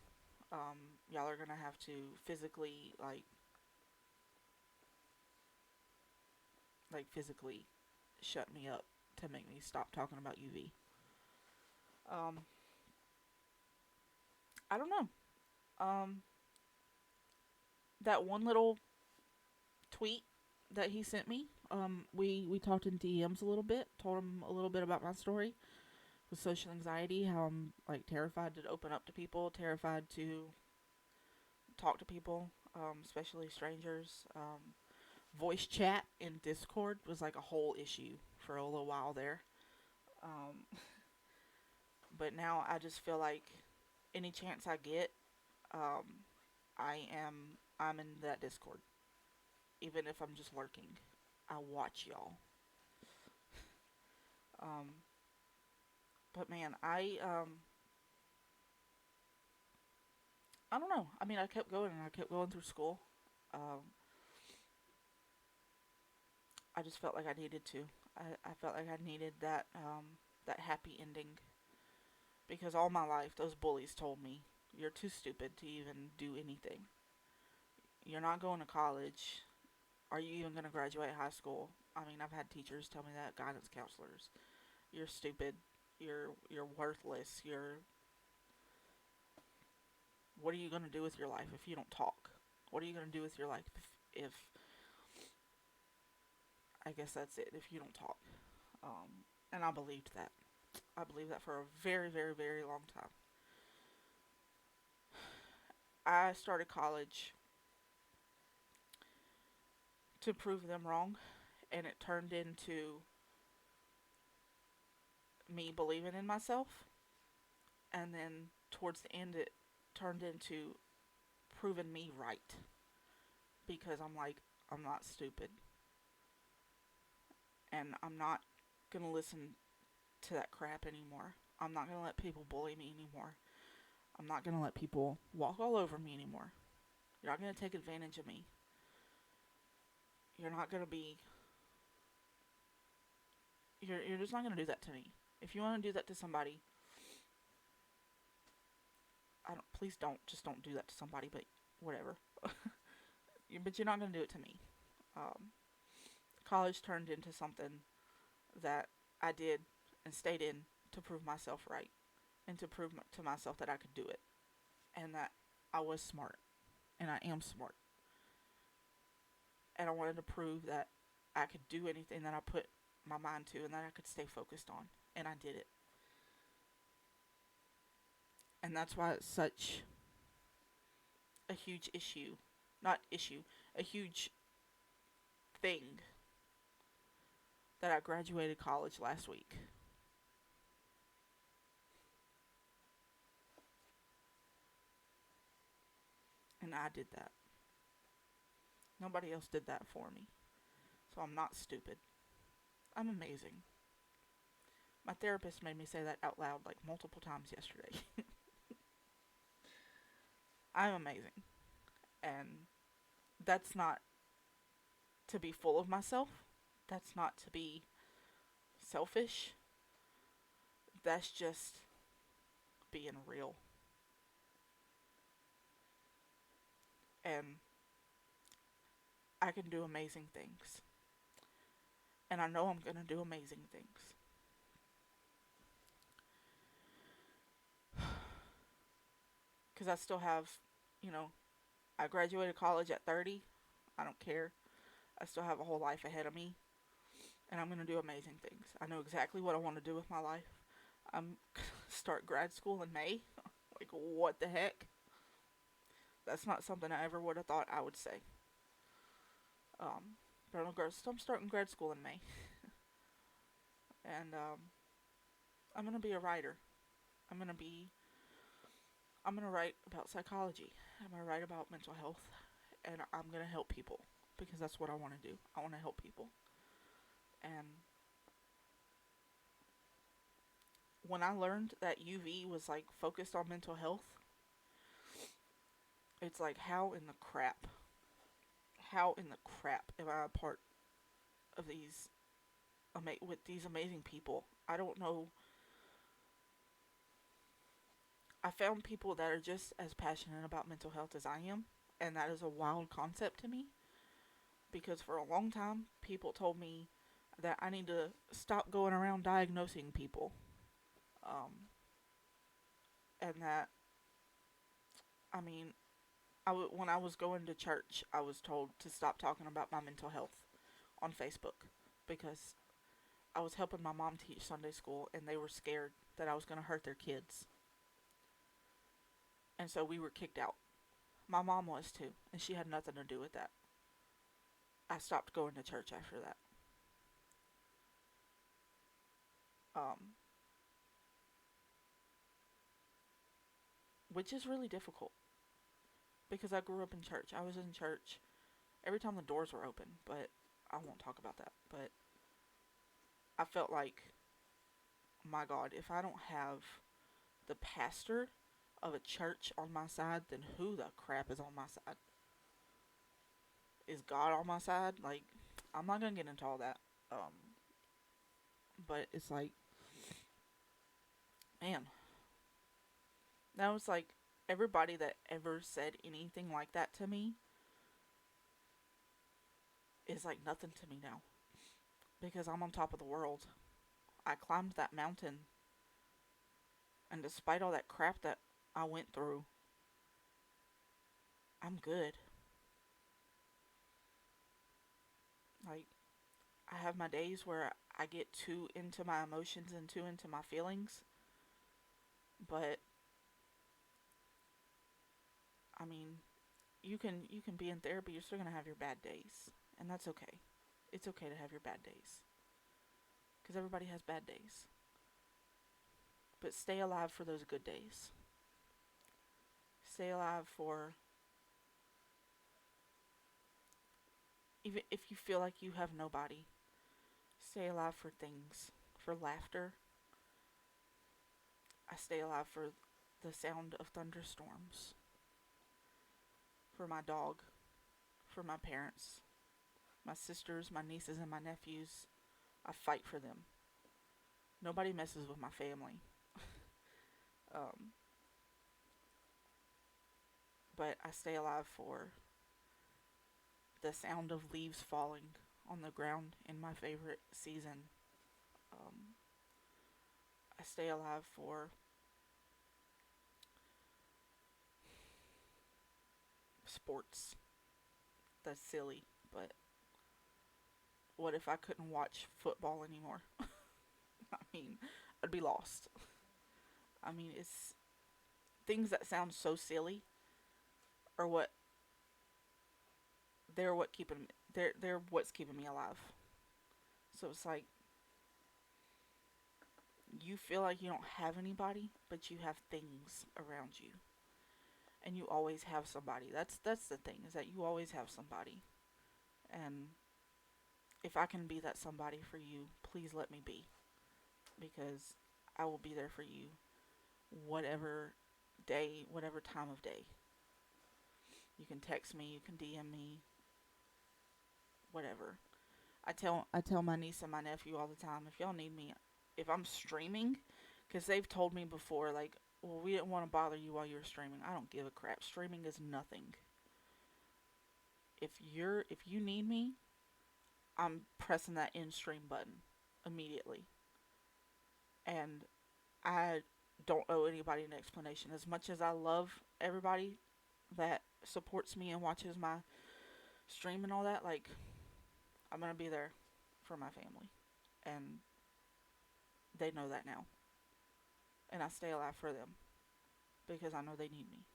Y'all are gonna have to physically physically shut me up to make me stop talking about UV. Um, I don't know. Um, that one little tweet that he sent me. We talked in DMs a little bit. Told him a little bit about my story with social anxiety. How I'm like terrified to open up to people, terrified to talk to people, especially strangers. Voice chat in Discord was like a whole issue for a little while there. Um, but now I just feel like any chance I get, um, I'm in that Discord, even if I'm just lurking. I watch y'all. Um, but man, I don't know. I mean, I kept going and I kept going through school. Um, I just felt like I needed to. I felt like I needed that happy ending because all my life those bullies told me you're too stupid to even do anything. You're not going to college. Are you even going to graduate high school? I mean, I've had teachers tell me that, guidance counselors. You're stupid. You're worthless. You're What are you going to do with your life if you don't talk? What are you going to do with your life if I guess that's it, if you don't talk? And I believed that. I believed that for a very, very, very long time. I started college to prove them wrong, and it turned into me believing in myself. And then towards the end, it turned into proving me right because I'm like, I'm not stupid, and I'm not gonna listen to that crap anymore. I'm not gonna let people bully me anymore. I'm not gonna let people walk all over me anymore. You're not gonna take advantage of me. You're not gonna be. You're just not gonna do that to me. If you want to do that to somebody, I don't. Please don't. Just don't do that to somebody. But whatever. But you're not gonna do it to me. Um, College turned into something that I did and stayed in to prove myself right and to prove to myself that I could do it and that I was smart and I am smart. And I wanted to prove that I could do anything that I put my mind to and that I could stay focused on. And I did it. And that's why it's such a huge issue. Not issue, a huge thing that I graduated college last week. And I did that. Nobody else did that for me. So I'm not stupid. I'm amazing. My therapist made me say that out loud like multiple times yesterday. I'm amazing. And that's not to be full of myself. That's not to be selfish. That's just being real. And I can do amazing things. And I know I'm going to do amazing things. Because I still have, you know, I graduated college at 30. I don't care. I still have a whole life ahead of me. And I'm going to do amazing things. I know exactly what I want to do with my life. I'm start grad school in May. Like, what the heck? That's not something I ever would have thought I would say. But I'm starting grad school in May. And I'm going to be a writer. I'm going to be I'm going to write about psychology. I'm going to write about mental health. And I'm going to help people. Because that's what I want to do. I want to help people. And when I learned that UV was like focused on mental health, it's like, how in the crap? How in the crap am I a part of with these amazing people? I don't know. I found people that are just as passionate about mental health as I am, and that is a wild concept to me. Because for a long time, people told me that I need to stop going around diagnosing people. Um, and that, I mean, when I was going to church, I was told to stop talking about my mental health on Facebook because I was helping my mom teach Sunday school and they were scared that I was going to hurt their kids. And so we were kicked out. My mom was too, and she had nothing to do with that. I stopped going to church after that. Um, which is really difficult because I grew up in church. I was in church every time the doors were open, but I won't talk about that. But I felt like, my God, if I don't have the pastor of a church on my side, then who the crap is on my side? Is God on my side? Like, I'm not gonna get into all that. But it's like, man, now it's like everybody that ever said anything like that to me is like nothing to me now because I'm on top of the world. I climbed that mountain, and despite all that crap that I went through, I'm good. Like, I have my days where I get too into my emotions and too into my feelings, but I mean, you can be in therapy. You're still gonna have your bad days, and that's okay. It's okay to have your bad days, because everybody has bad days. But stay alive for those good days. Stay alive for, even if you feel like you have nobody. Stay alive for things, for laughter. I stay alive for the sound of thunderstorms, for my dog, for my parents, my sisters, my nieces, and my nephews. I fight for them. Nobody messes with my family. Um, but I stay alive for the sound of leaves falling on the ground in my favorite season. Um, I stay alive for sports. That's silly, but what if I couldn't watch football anymore? I mean, I'd be lost. I mean, it's things that sound so silly are what they're what's keeping me alive. So it's like you feel like you don't have anybody, but you have things around you, and you always have somebody. That's the thing, is that you always have somebody, and if I can be that somebody for you, please let me be, because I will be there for you, whatever day, whatever time of day. You can text me, you can DM me, whatever. I tell my niece and my nephew all the time, if y'all need me, if I'm streaming, because they've told me before, like, well, we didn't want to bother you while you were streaming. I don't give a crap. Streaming is nothing. If you need me, I'm pressing that in stream button immediately. And I don't owe anybody an explanation. As much as I love everybody that supports me and watches my stream and all that, like, I'm gonna be there for my family. And they know that now. And I stay alive for them because I know they need me.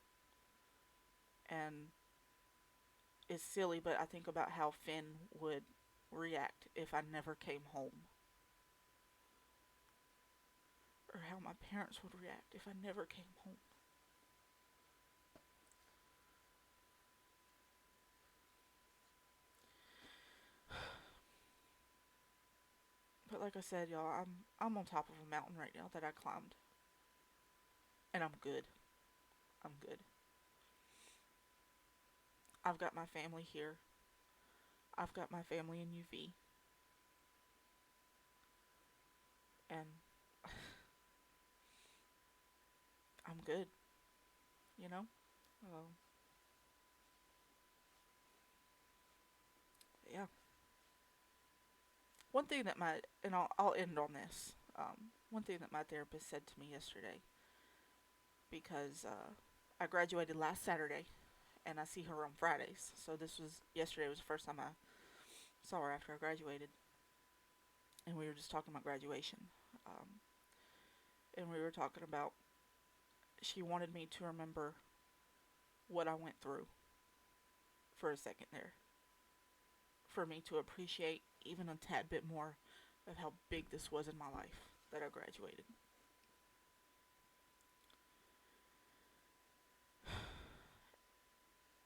And it's silly, but I think about how Finn would react if I never came home. Or how my parents would react if I never came home. But like I said, y'all, I'm on top of a mountain right now that I climbed. And I'm good. I'm good. I've got my family here. I've got my family in UV. And I'm good, you know? Um, yeah. One thing that and I'll end on this. One thing that my therapist said to me yesterday, because I graduated last Saturday and I see her on Fridays. So yesterday was the first time I saw her after I graduated. And we were just talking about graduation. Um, and we were talking about, she wanted me to remember what I went through for a second there, for me to appreciate even a tad bit more of how big this was in my life that I graduated.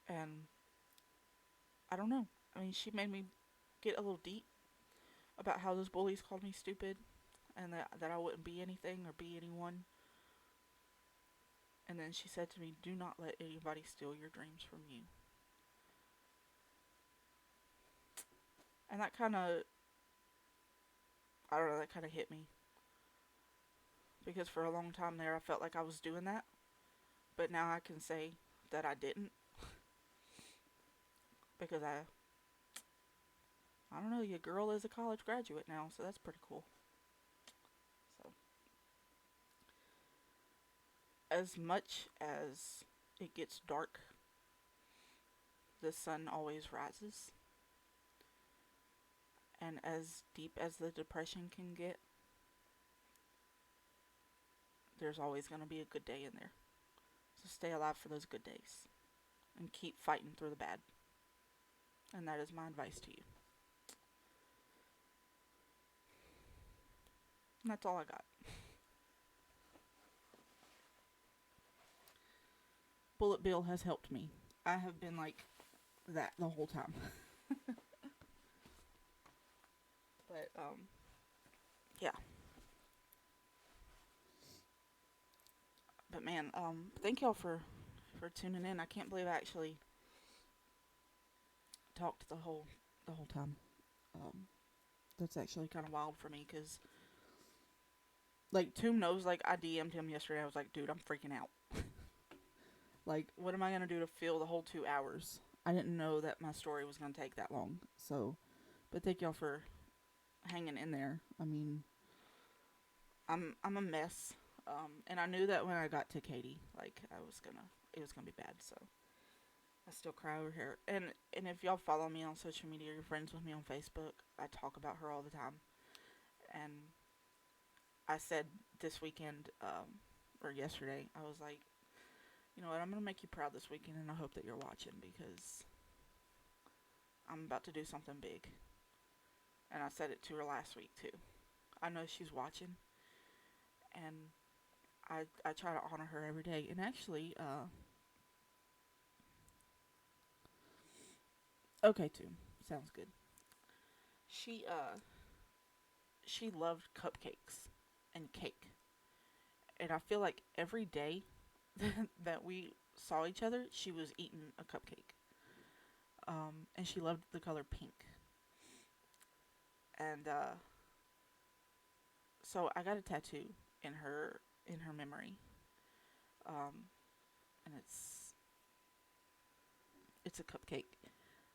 And I don't know. I mean, she made me get a little deep about how those bullies called me stupid and that I wouldn't be anything or be anyone. And then she said to me, do not let anybody steal your dreams from you. And that kind of, I don't know, that kind of hit me. Because for a long time there, I felt like I was doing that. But now I can say that I didn't. Because I don't know, your girl is a college graduate now, so that's pretty cool. So, as much as it gets dark, the sun always rises. And as deep as the depression can get, there's always going to be a good day in there. So stay alive for those good days. And keep fighting through the bad. And that is my advice to you. And that's all I got. Bullet Bill has helped me. I have been like that the whole time. But, yeah. But man, thank y'all for tuning in. I can't believe I actually talked the whole time. Um, that's actually kind of wild for me, because like Tomb knows, like I DM'd him yesterday. I was like, dude, I'm freaking out. Like, what am I going to do to fill the whole 2 hours? I didn't know that my story was going to take that long. So, but thank y'all for hanging in there. I mean, I'm a mess. And I knew that when I got to Katie, like it was gonna be bad. So I still cry over here. And if y'all follow me on social media, you're friends with me on Facebook. I talk about her all the time. And I said this weekend, or yesterday, I was like, you know what, I'm gonna make you proud this weekend, and I hope that you're watching because I'm about to do something big. And I said it to her last week too. I know she's watching, and I try to honor her every day. And actually, okay too, sounds good. She she loved cupcakes and cake, and I feel like every day that we saw each other, she was eating a cupcake. And she loved the color pink. And so I got a tattoo in her memory. Um, and it's a cupcake.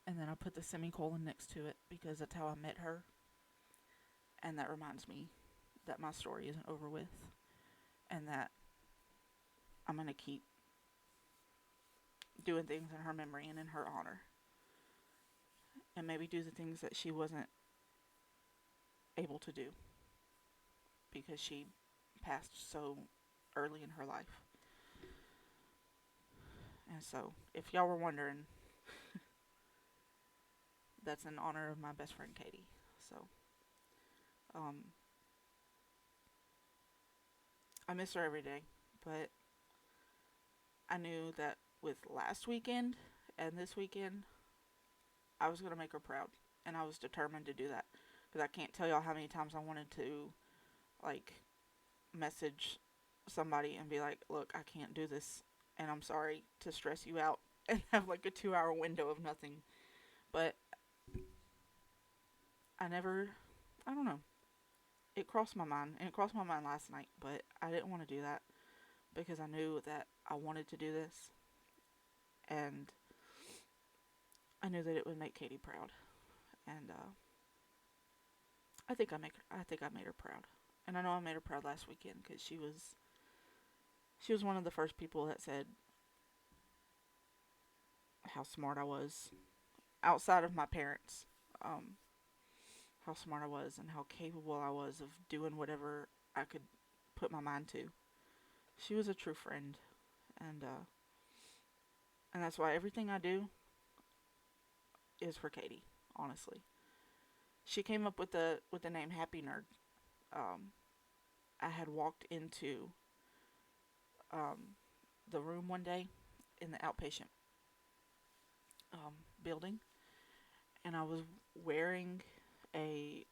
And then I put the semicolon next to it because that's how I met her, and that reminds me that my story isn't over with, and that I'm gonna keep doing things in her memory and in her honor, and maybe do the things that she wasn't able to do because she passed so early in her life. And so, if y'all were wondering, that's in honor of my best friend Katie. So, um, I miss her every day, but I knew that with last weekend and this weekend, I was gonna make her proud, and I was determined to do that. Because I can't tell y'all how many times I wanted to, like, message somebody and be like, "Look, I can't do this, and I'm sorry to stress you out," and have like a 2 hour window of nothing. But I never, I don't know. It crossed my mind, and it crossed my mind last night, but I didn't want to do that because I knew that I wanted to do this, and I knew that it would make Katie proud, and I think I made her proud, and I know I made her proud last weekend because she was one of the first people that said how smart I was outside of my parents, um, how smart I was and how capable I was of doing whatever I could put my mind to. She was a true friend, and and that's why everything I do is for Katie. Honestly, she came up with the name Happy Nerd. Um, I had walked into um, the room one day in the outpatient building, and I was wearing a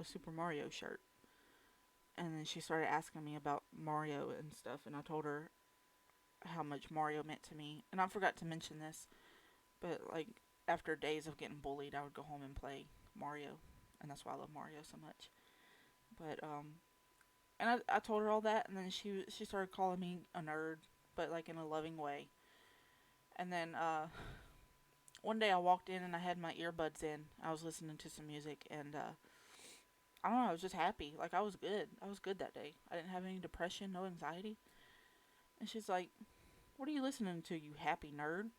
Super Mario shirt. And then she started asking me about Mario and stuff, and I told her how much Mario meant to me. And I forgot to mention this, but like after days of getting bullied, I would go home and play Mario, and that's why I love Mario so much. But and I told her all that, and then she started calling me a nerd, but like in a loving way. And then one day I walked in and I had my earbuds in. I was listening to some music, and I don't know, I was just happy. Like I was good. I was good that day. I didn't have any depression, no anxiety. And she's like, "What are you listening to, you happy nerd?"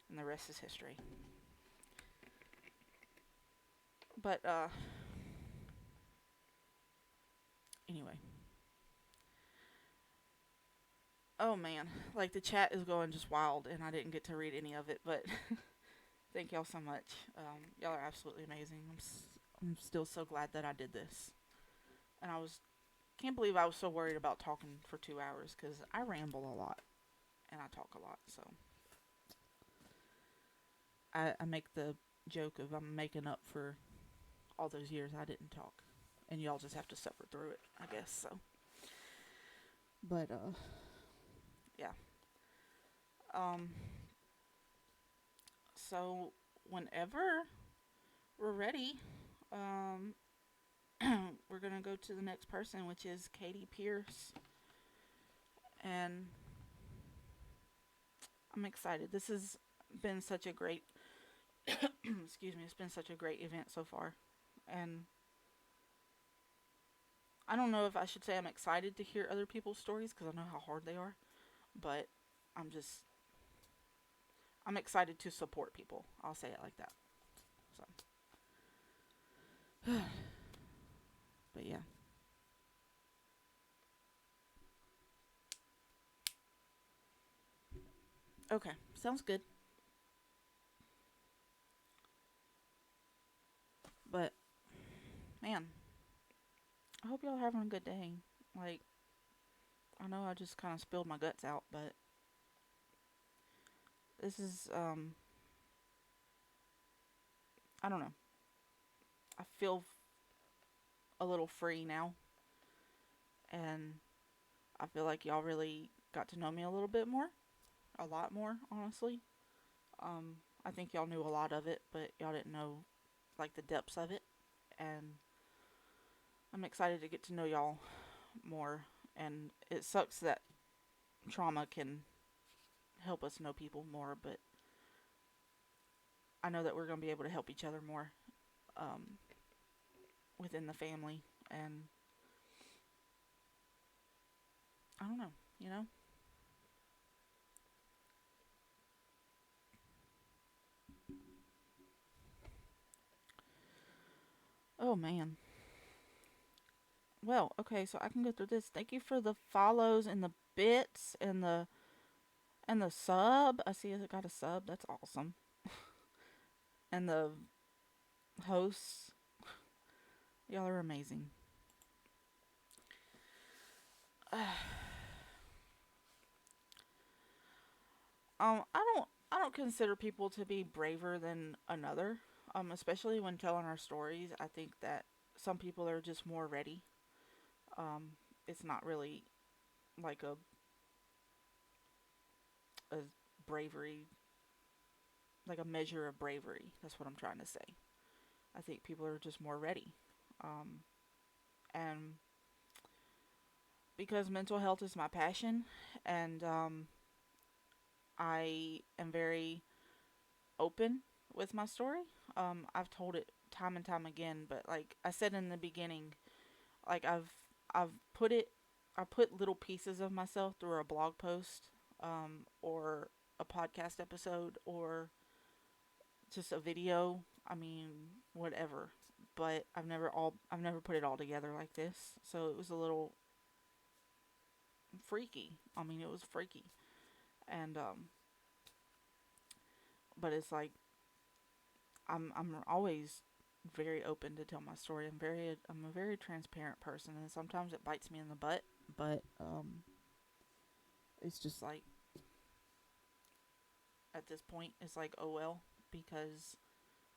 And the rest is history. But anyway. Oh man, like the chat is going just wild, and I didn't get to read any of it. But thank y'all so much. Y'all are absolutely amazing. I'm still so glad that I did this. And I was can't believe I was so worried about talking for 2 hours because I ramble a lot and I talk a lot. So I make the joke of I'm making up for all those years I didn't talk, and y'all just have to suffer through it, I guess. So, but yeah. Um, so whenever we're ready, um, we're gonna go to the next person, which is Katie Pierce. And I'm excited. This has been such a great excuse me, it's been such a great event so far. And I don't know if I should say I'm excited to hear other people's stories because I know how hard they are, but I'm just I'm excited to support people. I'll say it like that. So, but yeah. Okay, sounds good. But man, I hope y'all are having a good day. Like, I know I just kind of spilled my guts out, but this is I don't know. I feel a little free now, and I feel like y'all really got to know me a little bit more, a lot more, honestly. I think y'all knew a lot of it, but y'all didn't know like the depths of it, and I'm excited to get to know y'all more. And it sucks that trauma can help us know people more, but I know that we're gonna be able to help each other more um, within the family, and I don't know, you know. Oh man. Well, okay, so I can go through this. Thank you for the follows and the bits and the sub. I see I got a sub. That's awesome. And the hosts, y'all are amazing. I don't consider people to be braver than another. Especially when telling our stories. I think that some people are just more ready. It's not really like a bravery, like a measure of bravery. That's what I'm trying to say. I think people are just more ready. Um, and because mental health is my passion, and I am very open with my story. I've told it time and time again, but like I said in the beginning, like I've put it, I put little pieces of myself through a blog post, or a podcast episode, or just a video. I mean, whatever. But I've never put it all together like this. So it was a little freaky. I mean, it was freaky. And but it's like I'm always very open to tell my story. I'm a very transparent person, and sometimes it bites me in the butt, but it's just like at this point it's like oh well, because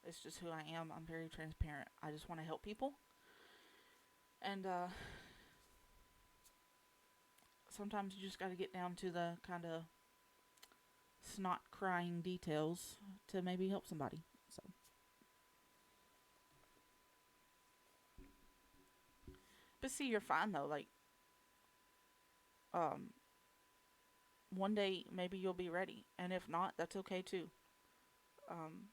it's just who I am. I'm very transparent. I just want to help people. And sometimes you just got to get down to the kind of snot crying details to maybe help somebody. So, but see, you're fine though. Like, um, one day maybe you'll be ready, and if not, that's okay too. Um,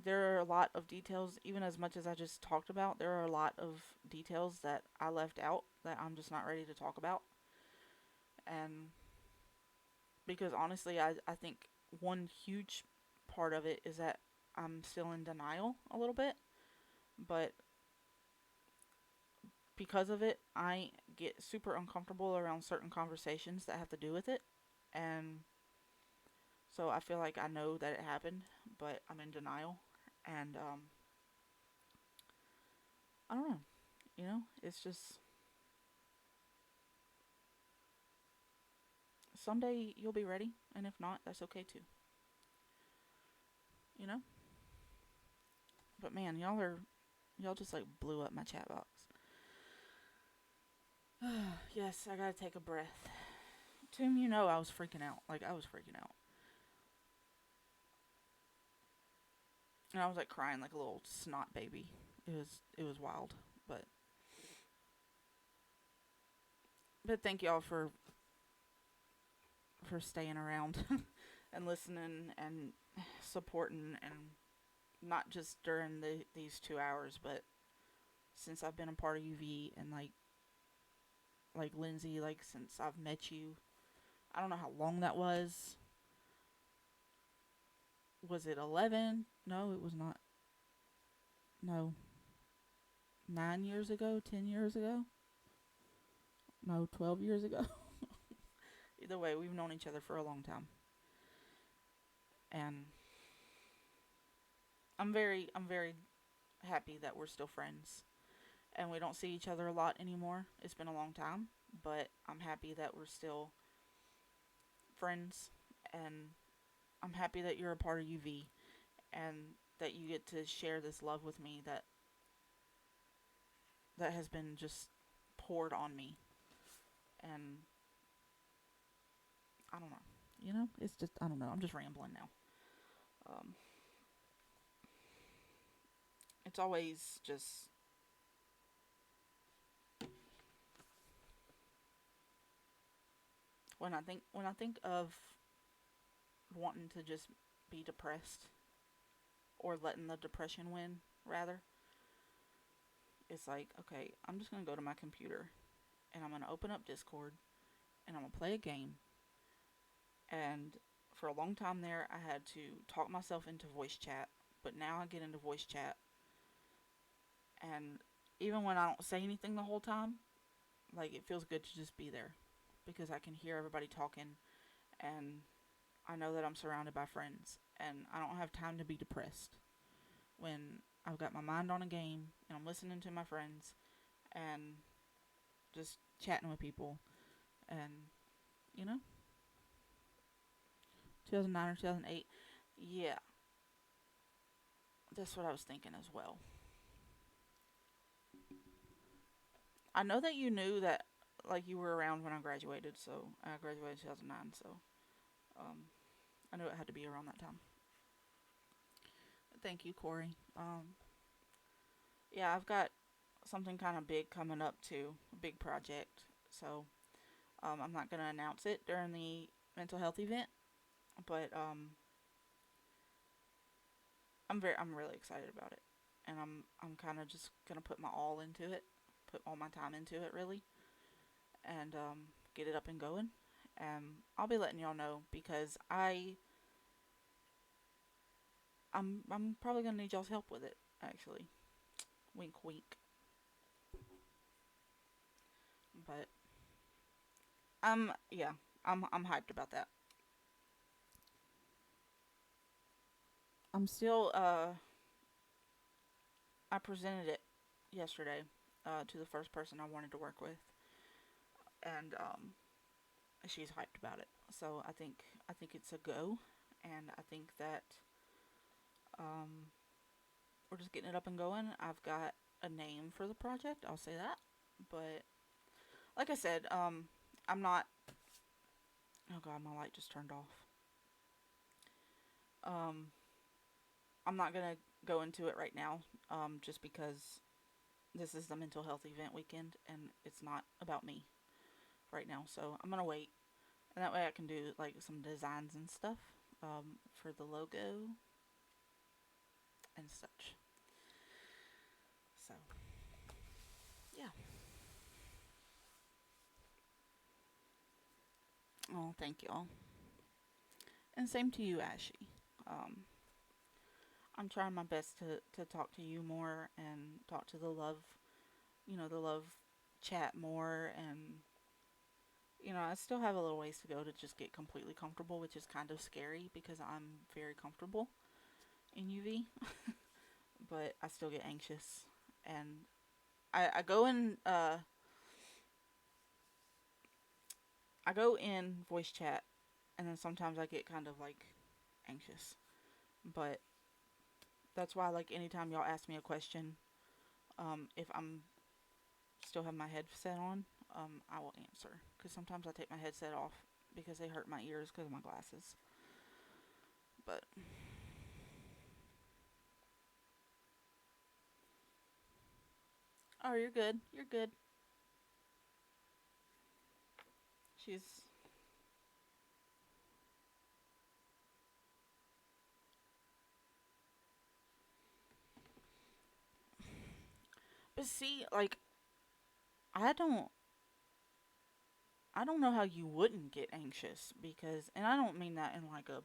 there are a lot of details, even as much as I just talked about. There are a lot of details that I left out that I'm just not ready to talk about, and because honestly, I think one huge part of it is that I'm still in denial a little bit, but because of it, I get super uncomfortable around certain conversations that have to do with it. And so I feel like I know that it happened, but I'm in denial. And I don't know. You know, it's just someday you'll be ready. And if not, that's okay too. You know? But man, y'all just like blew up my chat box. Yes, I gotta take a breath. Tim, you know I was freaking out. Like, I was freaking out. And I was like crying like a little snot baby. It was wild. But But thank y'all for staying around and listening and supporting, and not just during these 2 hours, but since I've been a part of UV, and like Lindsay, like since I've met you. I don't know how long that was. Was it 11? No, it was not. No, 9 years ago, 10 years ago. No, 12 years ago. Either way, we've known each other for a long time, and I'm very happy that we're still friends, and we don't see each other a lot anymore. It's been a long time, but I'm happy that we're still friends, and I'm happy that you're a part of UV, and that you get to share this love with me that has been just poured on me. And I don't know. It's just, I don't know. I'm just rambling now. Um, it's always just, when I think of wanting to just be depressed, or letting the depression win, rather, it's like, okay, I'm just gonna go to my computer, and I'm gonna open up Discord, and I'm gonna play a game. And for a long time there, I had to talk myself into voice chat, but now I get into voice chat, and even when I don't say anything the whole time, like, it feels good to just be there, because I can hear everybody talking, and I know that I'm surrounded by friends, and I don't have time to be depressed when I've got my mind on a game, and I'm listening to my friends, and just chatting with people. And you know 2009 or 2008. Yeah, that's what I was thinking as well. I know that you knew that, like, you were around when I graduated, so I graduated in 2009, so um, I knew it had to be around that time. Thank you, Corey. Yeah, I've got something kind of big coming up too, a big project. So I'm not gonna announce it during the mental health event, but I'm really excited about it, and I'm kind of just gonna put my all into it, put all my time into it, really, and get it up and going. I'll be letting y'all know, because I'm probably gonna need y'all's help with it, actually. Wink, wink. But yeah, I'm hyped about that. I'm still I presented it yesterday to the first person I wanted to work with, and she's hyped about it. So I think it's a go, and I think that um, we're just getting it up and going. I've got a name for the project. I'll say that, but like I said, I'm not. Oh God, my light just turned off. Um, I'm not gonna go into it right now, just because this is the mental health event weekend, and it's not about me right now. So I'm gonna wait, and that way I can do like some designs and stuff for the logo and such. So yeah. Oh, thank y'all, and same to you, Ashy. Um, I'm trying my best to talk to you more, and talk to the love, the love chat more, and I still have a little ways to go to just get completely comfortable, which is kind of scary because I'm very comfortable in UV, but I still get anxious, and I go in I go in voice chat, and then sometimes I get kind of like anxious, but that's why, like, anytime y'all ask me a question, if I'm still have my headset on, I will answer, because sometimes I take my headset off because they hurt my ears because of my glasses. But oh, you're good. You're good. She's. But see, like, I don't. I don't know how you wouldn't get anxious because, and I don't mean that in like a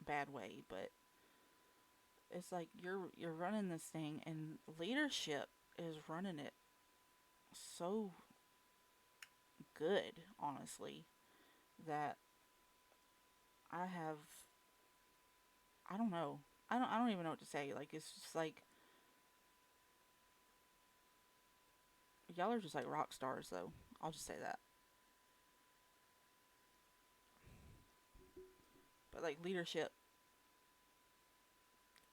bad way, but it's like you're running this thing, and leadership is running it so good, honestly, that I have. I don't know. I don't even know what to say. Like it's just like y'all are just like rock stars, though. I'll just say that. But like leadership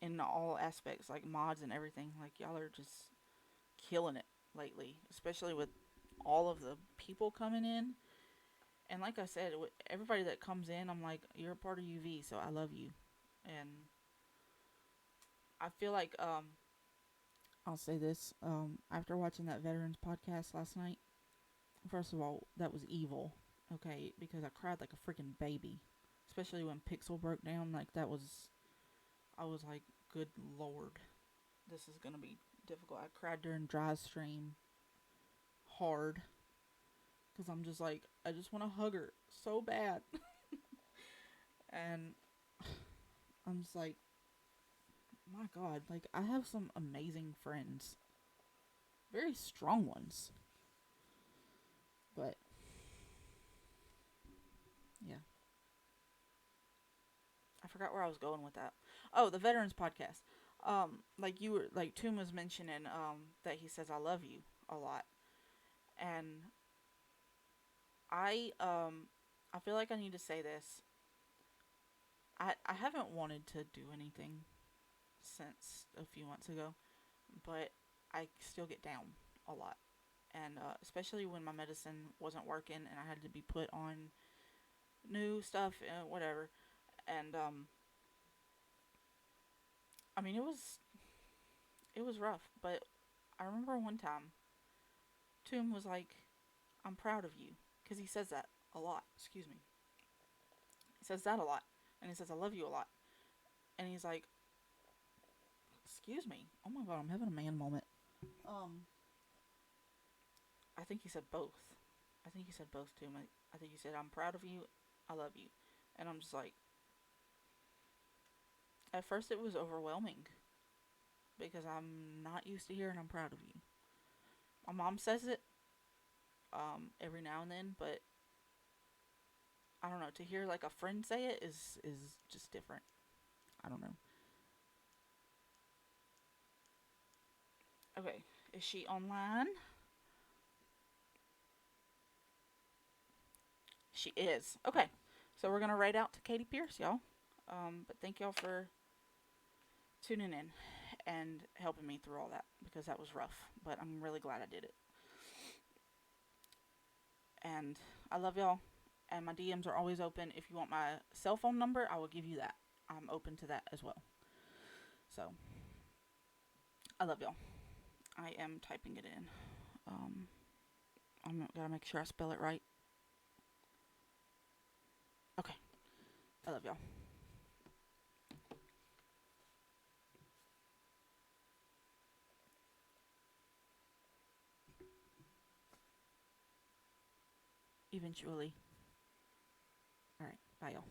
in all aspects, like mods and everything, like y'all are just killing it lately, especially with all of the people coming in. And like I said, with everybody that comes in, I'm like, you're a part of UV, so I love you. And I feel like I'll say this after watching that veterans podcast last night. First of all, that was evil, okay? Because I cried like a freaking baby, especially when Pixel broke down. Like that was, I was like, good lord, this is gonna be difficult. I cried during dry stream hard because I'm just like, I just want to hug her so bad, and I'm just like, my God, like I have some amazing friends, very strong ones, but yeah, I forgot where I was going with that. Oh, the veterans podcast. Like you were like Toom was mentioning that he says I love you a lot, and I feel like I need to say this. I haven't wanted to do anything since a few months ago, but I still get down a lot, and especially when my medicine wasn't working and I had to be put on new stuff and whatever, and I mean it was rough, but I remember one time Toom was like, "I'm proud of you," because he says that a lot. Excuse me. He says that a lot, and he says, "I love you" a lot, and he's like, "Excuse me." Oh my God, I'm having a man moment. Um, I think he said both. I think he said both to him. I think he said, "I'm proud of you. I love you," and I'm just like, at first it was overwhelming because I'm not used to hearing "I'm proud of you." My mom says it every now and then, but I don't know. To hear like a friend say it is just different. I don't know. Okay, is she online? She is. Okay, so we're gonna write out to Katie Pierce, y'all. But thank y'all for tuning in and helping me through all that because that was rough. But I'm really glad I did it. And I love y'all. And my DMs are always open. If you want my cell phone number, I will give you that. I'm open to that as well. So I love y'all. I am typing it in. Um, I'm gotta make sure I spell it right. Okay. I love y'all. Eventually. All right. Bye, y'all.